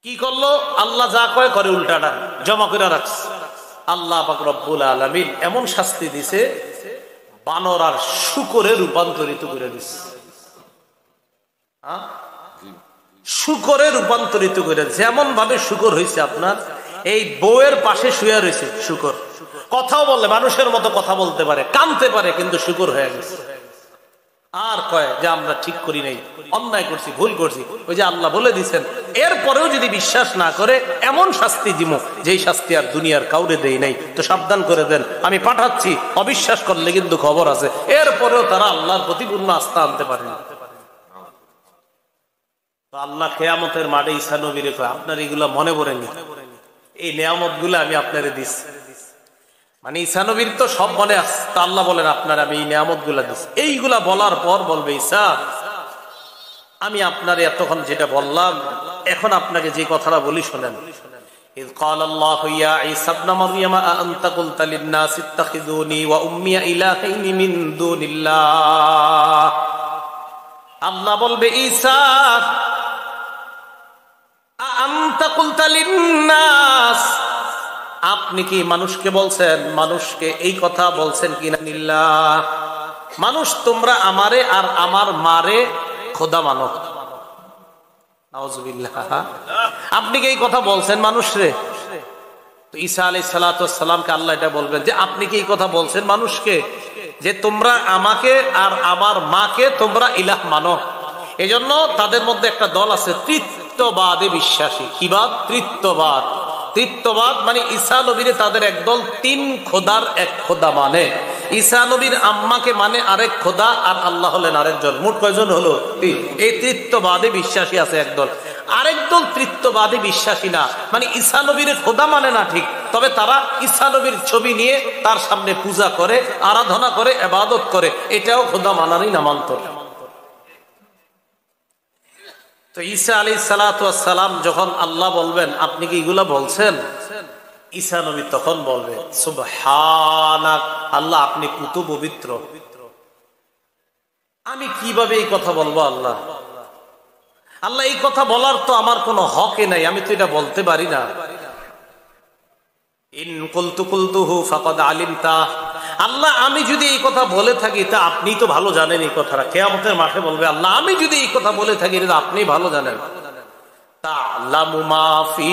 কি করলো? আল্লাহ যা কয় করে উল্টাটা, জমা করে রাখছে। আল্লাহ পাক রব্বুল আলামিন এমন শাস্তি দিছে, বানর আর শূকরে রূপান্তরিত করে দিছে। শূকরে রূপান্তরিত করে, যেমন ভাবে শূকর হয়েছে আপনার এই বউয়ের পাশে শুয়ে রয়েছে শূকর, কথাও বলে, মানুষের মতো কথা বলতে পারে, কানতে পারে, কিন্তু শূকর হয়ে গেছে। আর কয় যে আমরা ঠিক করি নাই, অন্যায় করছি, ভুল করছি। ওই যে আল্লাহ বলে দিচ্ছেন, এরপরেও যদি বিশ্বাস না করে এমন শাস্তি দিব যেই শাস্তি আর দুনিয়ার কাউরে দেই নাই। তো সাবধান করে দেন, আমি পাঠাচ্ছি, অবিশ্বাস করলে কিন্তু খবর আছে। এরপরেও তারা আল্লাহর প্রতি পূর্ণ আস্থা আনতে পারেনি। আল্লাহ কিয়ামতের মাঠে ঈসা নবীরে কয়, আপনার এগুলা মনে পড়েনি, এই নিয়ামত গুলো আমি আপনারে দিচ্ছি। মানে ঈসা নবীর তো সব মনে আছে, তা আল্লাহ বলেন আপনার আমি এই নিয়ামত গুলা দিচ্ছি। এইগুলা বলার পর বলবে, ঈসা আমি আপনার এতক্ষণ যেটা বললাম, এখন আপনাকে যে কথাটা বলি শোনেন। إذ قال الله يا عيسى ابن مريم أأنت قلت للناس اتخذوني وأمي إلهين من دون الله, আল্লাহ বলবে ঈসা আনতা কুলতা লিন্নাস, আপনি কি মানুষকে বলছেন, মানুষকে এই কথা বলছেন কিনা? নিল্লাহ, মানুষ তোমরা আমারে আর আমার মারে খোদা মানো। নাউজুবিল্লাহ, আপনি কি এই কথা বলছেন মানুষরে? তো ঈসা আলাইহিস সালাতু ওয়াস সালামকে আল্লাহ এটা বলবেন যে আপনি কি এই কথা বলছেন মানুষকে, যে তোমরা আমাকে আর আমার মাকে তোমরা ইলাহ মানো। এজন্য তাদের মধ্যে একটা দল আছে তৃতীয়বাদে বিশ্বাসী। কিবাদ? তৃতীয়বাদ। তৃতীয়বাদ মানে ঈসা নবীরে তাদের একদল তিন খোদার এক খোদা মানে। ঈসা নবীর আম্মাকে মানে আরেক খোদা, আর আল্লাহ হলেন আরেকজন। মোট কয়জন হলো? এই তৃত্ববাদে বিশ্বাসী আছে একদল। আরেক দল তৃত্ববাদী বিশ্বাসী না, মানে ঈসা নবীর খোদা মানে না ঠিক, তবে তারা ঈসা নবীর ছবি নিয়ে তার সামনে পূজা করে, আরাধনা করে, ইবাদত করে, এটাও খোদা মানারই নামান্তর। তো ঈসা আলাইহিস সালাতু ওয়াস সালাম যখন আল্লাহ বলবেন আপনি কি এগুলা বলছেন, ঈসা নবী তখন বলবে সুবহানাক, আল্লাহ আপনি কত পবিত্র, আমি কিভাবে এই কথা বলবো আল্লাহ? আল্লাহ এই কথা বলার তো আমার কোনো হকই নাই, আমি তো এটা বলতে পারি না। ইন কুলতু কুলতুহু ফাকাদ আলিমতা, আল্লাহ আমি যদি এই কথা বলে থাকি তা আপনি তো ভালো জানেন এই কথাটা। কিয়ামতের মাঠে বলবে আল্লাহ আমি যদি এই কথা বলে থাকি এটা আপনি ভালো জানেন। তা'লামু মা ফি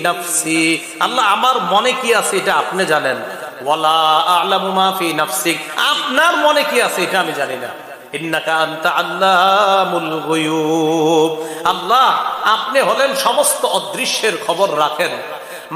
নাফসি, আল্লাহ আমার মনে কি আছে এটা আপনি জানেন। ওয়ালা আ'লামু মা ফি নাফসিক, আপনার মনে কি আছে এটা আমি জানি না। ইন্নাকা আনতা আল্লামুল গুয়ুব, আল্লাহ আপনি হলেন সমস্ত অদৃশ্যের খবর রাখেন।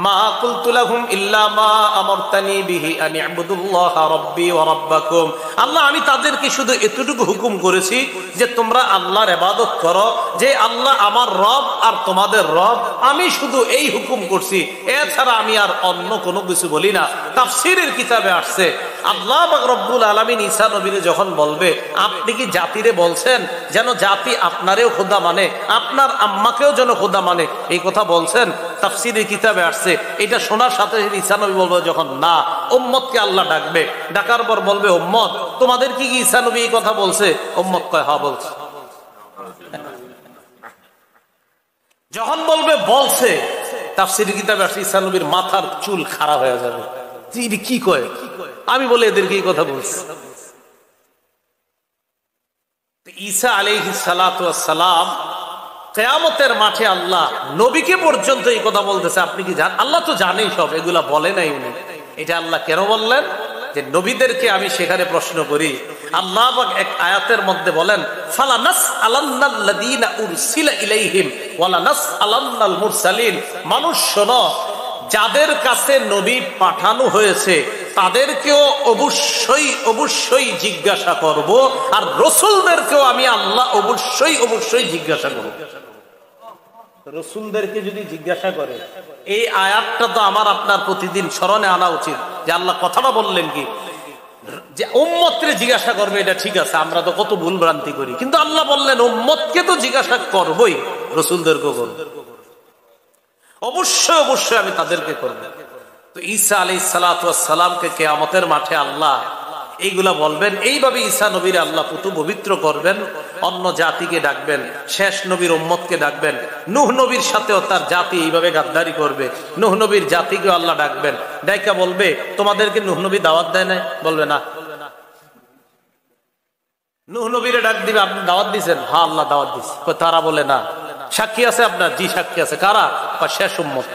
মা কুলতু লাহুম ইল্লা মা আমারতানি বিহি আন ইবুদুল্লাহ রাব্বি ওয়া রাব্বাকুম, আল্লাহ আমি তাদেরকে শুধু এতটুকু হুকুম করেছি যে তোমরা আল্লাহর ইবাদত করো, যে আল্লাহ আমার রব আর তোমাদের রব, আমি শুধু এই হুকুম করছি, এছাড়া আমি আর অন্য কোনো কিছু বলি না। তাফসীরের কিতাবে আসছে আল্লাহ পাক রব্বুল আলামিন ঈসা নবীরে যখন বলবে আপনি কি জাতিরে বলছেন যেন জাতি আপনারেও খোদা মানে, আপনার আম্মাকেও যেন খোদা মানে, এই কথা বলছেন? তাফসীরের কিতাবে আসছে। এটা শোনার সাথে ঈসা নবী বলবে যখন না, উম্মতকে আল্লাহ ডাকবে, ডাকার পর বলবে উম্মত তোমাদের কি ঈসা নবী এই কথা বলছে? উম্মত কয় হ্যাঁ বলছে। যখন বলবে বলছে, তাফসীরের কিতাবে আসছে ঈসা নবীর মাথার চুল খাড়া হয়ে যাবে, কি কয়, আমি বলে এদেরকে এই কথা বলছি। ঈসা আলাইহিস সালাতু ওয়াস সালাম কিয়ামতের মাঠে আল্লাহ নবীকে পর্যন্ত এই কথা বলতেছে, আপনি কি জানেন? আল্লাহ তো জানেই সব, এগুলা বলে নাই উনি। এটা আল্লাহ কেন বললেন? যে নবীদেরকে আমি সেখানে প্রশ্ন করি। আল্লাহ পাক এক আয়াতের মধ্যে বলেন ফালানাসআলান্নাল্লাযীনা উরসিলা ইলাইহিম ওয়ালানাসআলান্নাল মুরসালিন, মানুষ শোনো, যাদের কাছে নবী পাঠানো হয়েছে তাদেরকেও অবশ্যই অবশ্যই জিজ্ঞাসা করব, আর রসুলদেরকেও আমি আল্লাহ অবশ্যই অবশ্যই জিজ্ঞাসা করব। রসুলদেরকে যদি জিজ্ঞাসা করে, এই আয়াতটা তো আমার আপনার প্রতিদিন স্মরণে আনা উচিত যে আল্লাহ কথাটা বললেন কি, যে উম্মতকে জিজ্ঞাসা করবে, এটা ঠিক আছে, আমরা তো কত ভুল ভ্রান্তি করি, কিন্তু আল্লাহ বললেন উম্মতকে তো জিজ্ঞাসা করবই, রসুলদেরকেও করব, অবশ্যই অবশ্যই আমি তাদেরকে করব। তো ঈসা আলাইহিস সালাতু ওয়াস সালামকে কিয়ামতের মাঠে আল্লাহ এইগুলা বলবেন। এইভাবে ঈসা নবীর আল্লাহ পুতু পবিত্র করবেন, অন্য জাতিকে ডাকবেন, শেষ নবীর উম্মতকে ডাকবেন। নূহ নবীর সাথেও তার জাতি এইভাবে গাদ্দারি করবে, নূহ নবীর জাতিকে আল্লাহ ডাকবেন, ডাইকা বলবে তোমাদেরকে নূহ নবী দাওয়াত দেয় নাই? বলবে না। নূহ নবীরে ডাক দিবে, আপনি দাওয়াত দিয়েছেন? হ্যাঁ আল্লাহ দাওয়াত দিয়েছে। তারা বলে না। সাক্ষী আছে আপনার? জি সাক্ষী আছে। কারা? শেষ উম্মত।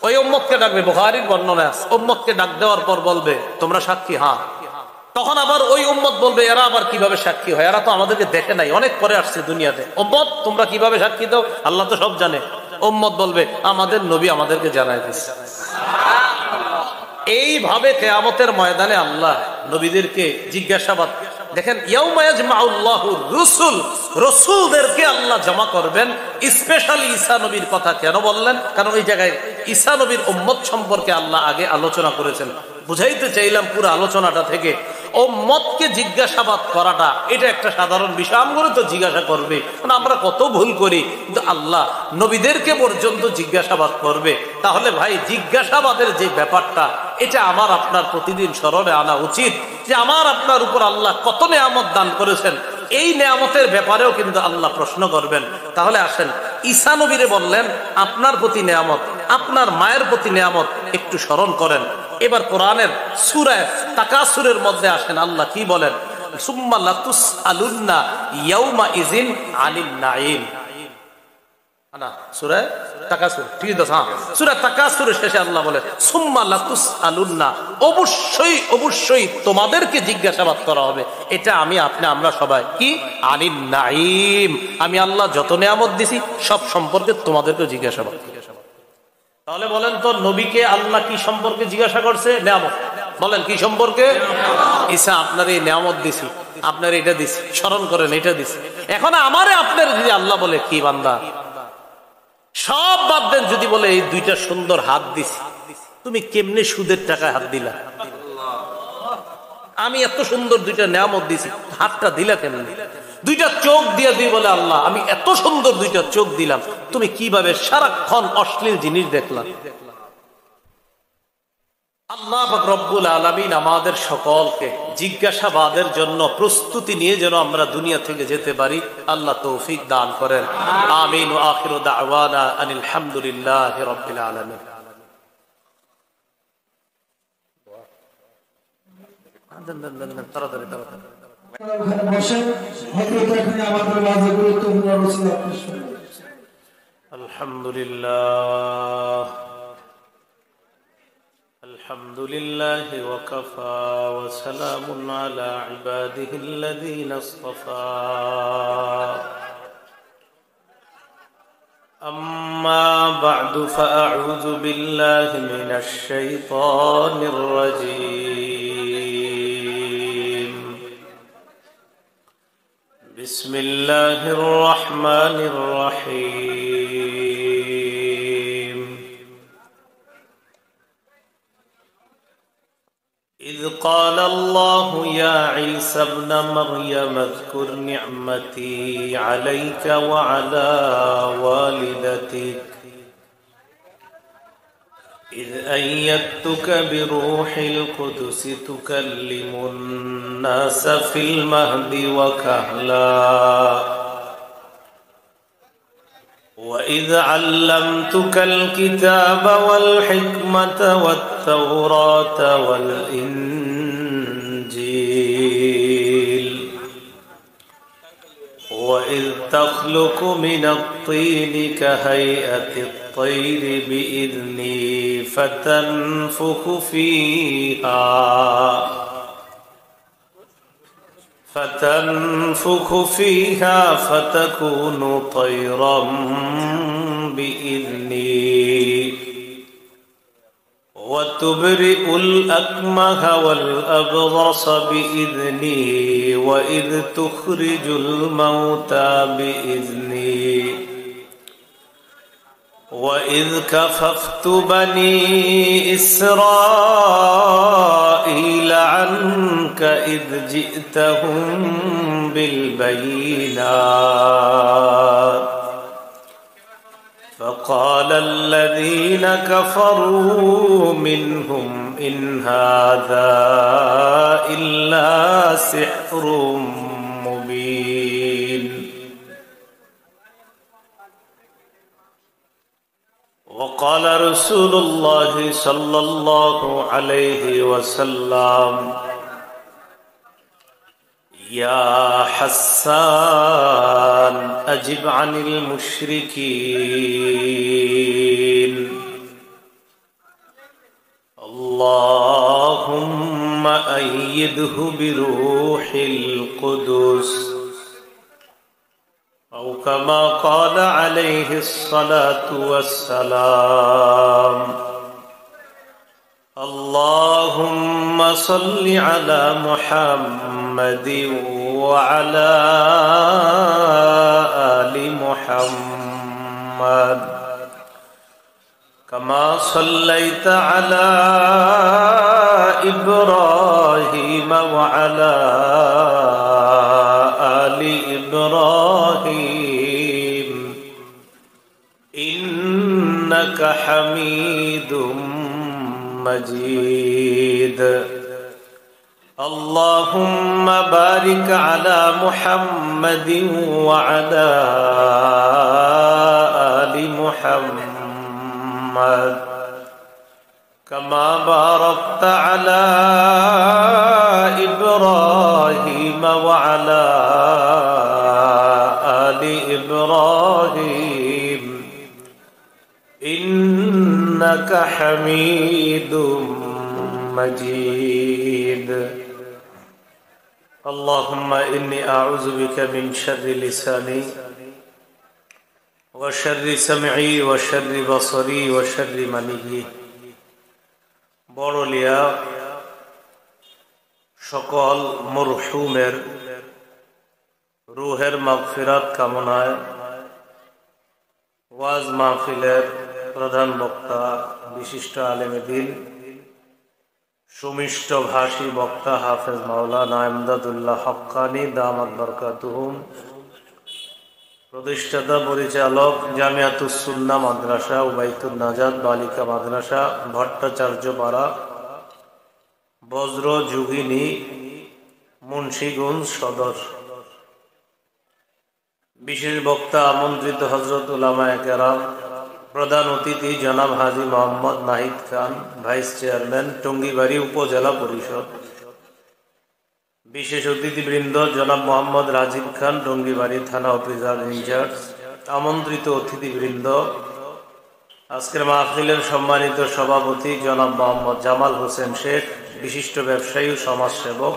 ওই উম্মতকে ডাকবে, বুখারীর বর্ণনা আছে। উম্মতকে ডাক দেওয়ার পর বলবে তোমরা সাক্ষী? হ্যাঁ। তখন আবার ওই উম্মত বলবে এরা আবার কিভাবে সাক্ষী হয়, এরা তো আমাদেরকে দেখে নাই, অনেক পরে আসছে দুনিয়াতে। উম্মত তোমরা কিভাবে সাক্ষী দাও? আল্লাহ তো সব জানে। উম্মত বলবে আমাদের নবী আমাদেরকে জানাই দিয়েছে। এইভাবে কিয়ামতের ময়দানে আল্লাহ নবীদেরকে জিজ্ঞাসাবাদ, দেখেন ইয়াউমা ইয়াজমাউল্লাহু রুসুল, রাসূলদেরকে আল্লাহ জমা করবেন। স্পেশালি ঈসা নবীর কথা কেন বললেন? কারণ ওই জায়গায় ঈসা নবীর উম্মত সম্পর্কে আল্লাহ আগে আলোচনা করেছেন। বুঝাইতে চাইলাম পুরো আলোচনাটা থেকে উম্মতকে জিজ্ঞাসাবাদ করাটা এটা একটা সাধারণ বিষয়, আমরা তো জিজ্ঞাসা করবে, আমরা কত ভুল করি, কিন্তু আল্লাহ নবীদেরকে পর্যন্ত জিজ্ঞাসাবাদ করবে। তাহলে ভাই জিজ্ঞাসাবাদের যে ব্যাপারটা, এটা আমার আপনার প্রতিদিন স্মরণে আনা উচিত যে আমার আপনার উপর আল্লাহ কত নেয়ামত দান করেছেন, এই নেয়ামতের ব্যাপারেও কিন্তু আল্লাহ প্রশ্ন করবেন। তাহলে আসেন, ঈসা নবীরে বললেন আপনার প্রতি নেয়ামত, আপনার মায়ের প্রতি নেয়ামত একটু স্মরণ করেন। এবার কোরআনের সূরা তাকাসুরের মধ্যে আসেন, আল্লাহ কি বলেন? সুম্মা লাতুসআলুন্না ইয়াউমা ইযিন আনিন নাঈম। না, সূরা তাকাসুর, ঠিক আছে? হ্যাঁ, সূরা তাকাসুরের শেষে আল্লাহ বলে সুম্মা লাতুসআলুন্না, অবশ্যই অবশ্যই তোমাদেরকে জিজ্ঞাসাবাদ করা হবে। এটা আমি আপনি আমরা সবাই কি আনিন নাঈম, আমি আল্লাহ যত নেয়ামত দিছি সব সম্পর্কে তোমাদেরকে জিজ্ঞাসাবাদ। তাহলে বলেন তো নবীকে আল্লাহ কি সম্পর্কে জিজ্ঞাসা করছে? নেয়ামত। বলেন কি সম্পর্কে? ঈসা আপনার এই নিয়ামত দিছি, আপনার এটা দিছি, স্মরণ করেন এটা দিছি। এখন আমারে আপনার যদি আল্লাহ বলে কি বান্দা সব বাদ দেন, যদি বলে এই দুইটা সুন্দর হাত দিছি, তুমি কেমনে সুদের টাকায় হাত দিলা? আমি এত সুন্দর দুইটা নিয়ামত দিছি, হাতটা দিলা কেমনে? দুইটা চোখ দিয়ে দুই বলে আল্লাহ আমি এত সুন্দর দুইটা চোখ দিলাম, তুমি কিভাবে সারাক্ষণ অশ্লীল জিনিস দেখলাম? আল্লাহ পাক রব্বুল আলামিন আমাদের সকলকে জিজ্ঞাসাবাদের জন্য প্রস্তুতি নিয়ে যেন আমরা দুনিয়া থেকে যেতে পারি, আল্লাহ তৌফিক দান করেন। আমিন ওয়া আখিরু দাওয়ানা আনিল হামদুলিল্লাহি রাব্বিল আলামিন। তাড়াতাড়ি আলহামদুলিল্লাহ আলহামদুলিল্লাহি ওয়া কাফা ওয়া সালামুন আলা ইবাদিহিল্লাযীনা ইসতাফা। أما بعد فأعوذ بالله من الشيطان الرجيم. بسم الله الرحمن الرحيم. إذ قال الله يا عيسى ابن مريم اذكر نعمتي عليك وعلى والدتك إذ أيدتك بروح القدس تكلم الناس في المهد وكهلا وإذ علمتك الكتاب والحكمة والتوراة والإنجيل وإذ تخلق من الطين كهيئة الطير بإذني فتنفخ فيها فتكون طيرا بإذني وتبرئ الأكمه والأبرص بإذني وإذ تخرج الموتى بإذني وإذ كففت بني إسرائيل عنك إذ جئتهم بالبينات فقال الذين كفروا منهم إن هذا إلا سحر مبين. وقال رسول الله صلى الله عليه وسلم يا حسان أجب عن المشركين اللهم أيده بروح القدس أو كما قال عليه الصلاة والسلام. اللهم صل على محمد وعلى آل محمد كما صليت على إبراهيم وعلى آل إبراهيم إنك حميد مجيد. اللهم بارك على محمد وعلى آل محمد كما باركت على إبراهيم وعلى آل إبراهيم إنك حميد مجيد. اللهم إني أعوذ بك من شر لساني وشر سمعي وشر بصري وشر مني. বড়লিয়া সকল মরহুমের রুহের মাগফিরাত কামনায় ওয়াজ মাহফিলের প্রধান বক্তা বিশিষ্ট আলেমে দ্বীন সুমিষ্ট ভাষী বক্তা হাফেজ মাওলানা ইমদাদুল্লাহ হক্কানি দামাত বরকাতুহুম, প্রতিষ্ঠাতা পরিচালক জামিয়াতুস সুন্নাহ মাদ্রাসা উবাইতুন নাজাত বালিকা মাদ্রাসা ভট্টাচার্যপাড়া বজ্র যুগিনী মুন্সিগঞ্জ সদর। বিশেষ বক্তা আমন্ত্রিত হযরত উলামায়ে কেরাম, প্রধান অতিথি জনাব হাজী মোহাম্মদ নাহিদ খান, ভাইস চেয়ারম্যান টঙ্গীবাড়ি উপজেলা পরিষদ। বিশেষ অতিথিবৃন্দ জনাব মোহাম্মদ রাজীব খান, টঙ্গীবাড়ি থানা অফিসার ইনচার্জ। আমন্ত্রিত অতিথিবৃন্দ, আজকের মাহফিলের সম্মানিত সভাপতি জনাব মোহাম্মদ জামাল হোসেন শেখ, বিশিষ্ট ব্যবসায়ী ও সমাজসেবক।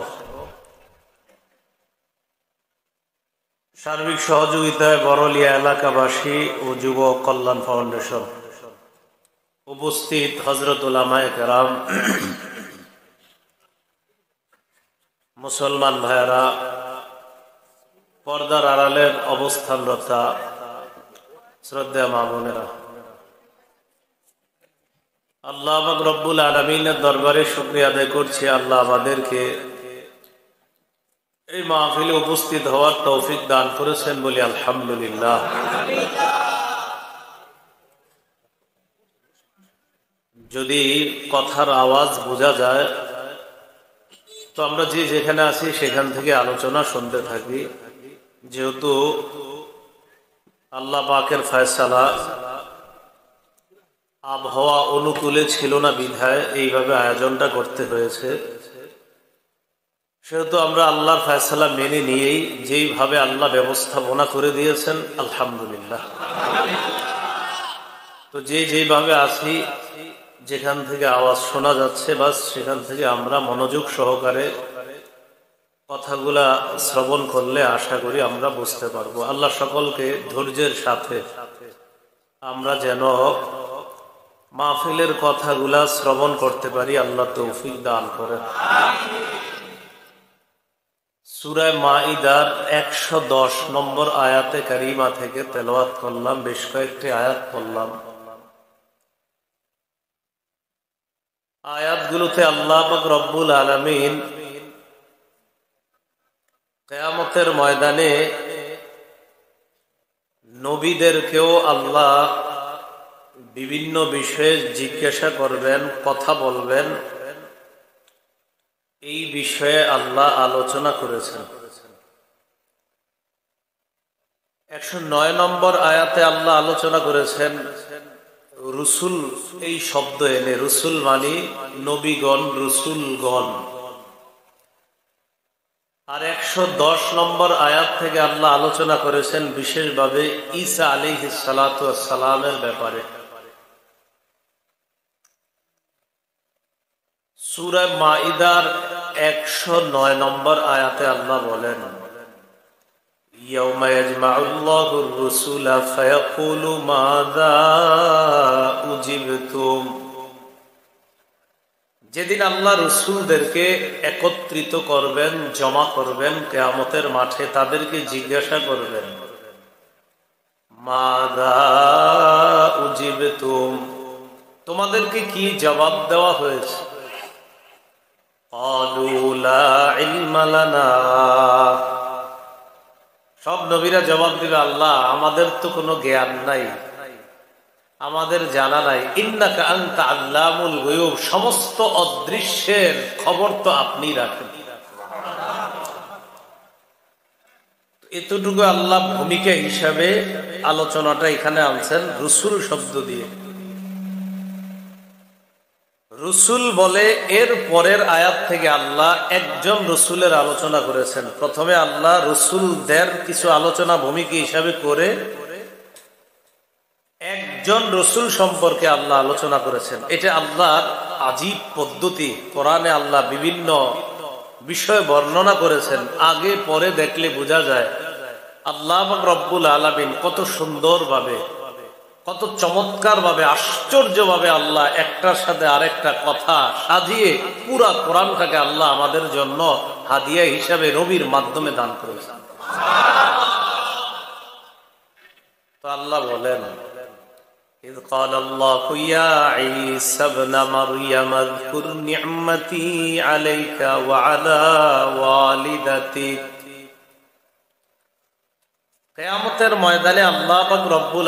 সার্বিক সহযোগিতায় বড়লিয়া এলাকাবাসী ও যুব কল্যাণ ফাউন্ডেশন। উপস্থিত হযরত উলামায়ে কেরাম, মুসলমান ভাইয়েরা, পর্দার আড়ালের অবস্থানরতা শ্রদ্ধা মা বোনেরা, আল্লাহ পাক রব্বুল আলামিনের দরবারে শুকরিয়া আদায় করছি। আল্লাহ আমাদেরকে এই মাহফিলে উপস্থিত হওয়ার তৌফিক দান করেছেন বলি আলহামদুলিল্লাহ। যদি কথার আওয়াজ বোঝা যায় তো আমরা যে যেখানে আছি সেখান থেকে আলোচনা শুনতে থাকি। যেহেতু আল্লাহ পাকের ফয়সালা আবহাওয়া অনুকূলে ছিল না বিধায় এইভাবে আয়োজনটা করতে হয়েছে, সেহেতু আমরা আল্লাহর ফয়সালা মেনে নিয়েই যেইভাবে আল্লাহ ব্যবস্থাপনা করে দিয়েছেন আলহামদুলিল্লাহ। তো যেইভাবে আছি, যেখান থেকে আওয়াজ শোনা যাচ্ছে বাস সেখান থেকে আমরা মনোযোগ সহকারে কথাগুলা শ্রবণ করলে আশা করি আমরা বুঝতে পারবো। আল্লাহ সকলকে ধৈর্যের সাথে আমরা যেন মাহফিলের কথাগুলা শ্রবণ করতে পারি, আল্লাহ তৌফিক দান করেন। সূরা মাঈদার 110 নম্বর আয়াতে কারিমা থেকে তেলাওয়াত করলাম, বেশ কয়েকটি আয়াত পড়লাম। আয়াতগুলোতে আল্লাহ পাক রব্বুল আলামিন কিয়ামতের ময়দানে নবীদেরকেও আল্লাহ বিভিন্ন বিষয়ে জিজ্ঞাসা করবেন, কথা বলবেন, এই বিষয়ে আল্লাহ আলোচনা করেছেন। 109 নম্বর আয়াতে আল্লাহ আলোচনা করেছেন রসুল, এই শব্দ এনে, রসুল মানে নবীগণ, রসুলগণ। আর 110 নম্বর আয়াত থেকে আল্লাহ আলোচনা করেছেন বিশেষভাবে ঈসা আলাইহিস সালাতু ওয়াস সালামের ব্যাপারে। সূরা মাঈদার 109 নম্বর আয়াতে আল্লাহ বলেন, ইয়াউমা ইয়াজমাউল্লাহুর রুসুলা ফায়াকুলু মাযা উজিবতুম। যেদিন আল্লাহ রসুলদেরকে একত্রিত করবেন, জমা করবেন কিয়ামতের মাঠে, তাদেরকে জিজ্ঞাসা করবেন মাযা উজিবতুম, তোমাদেরকে কি জবাব দেওয়া হয়েছে? ক্বালু লা ইলমা লানা, সব নবীরা জবাব দিবে, আল্লাহ আমাদের তো কোনো জ্ঞান নাই, আমাদের জানা নাই। ইন্নাকা আনতা আল্লামুল গায়ুব, সমস্ত অদৃশ্যের খবর তো আপনি রাখেন। এতটুকু আল্লাহ ভূমিকা হিসাবে আলোচনাটা এখানে আনছেন রসুল শব্দ দিয়ে। রসুল বলে এর পরের আয়াত থেকে আল্লাহ একজন রসুলের আলোচনা করেছেন। প্রথমে আল্লাহ রসুলদের কিছু আলোচনা ভূমিকা হিসাবে করে একজন রসুল সম্পর্কে আল্লাহ আলোচনা করেছেন। এটা আল্লাহর আজীব পদ্ধতি। কোরআনে আল্লাহ বিভিন্ন বিষয় বর্ণনা করেছেন, আগে পরে দেখলে বোঝা যায় আল্লাহ রব্বুল আলামিন কত সুন্দরভাবে কত চমৎকার ভাবে, আশ্চর্য ভাবে আল্লাহ একটার সাথে আরেকটা কথা সাজিয়ে পুরা কোরআনটাকে আল্লাহ আমাদের জন্য হাদিয়া হিসাবে নবীর মাধ্যমে দান করেছেন। তো আল্লাহ বলেন, إذ قال الله يا عيسى ابن مريم اذكر نعمتي عليك وعلى والدتك। কিয়ামতের ময়দানে আল্লাহ পাক রব্বুল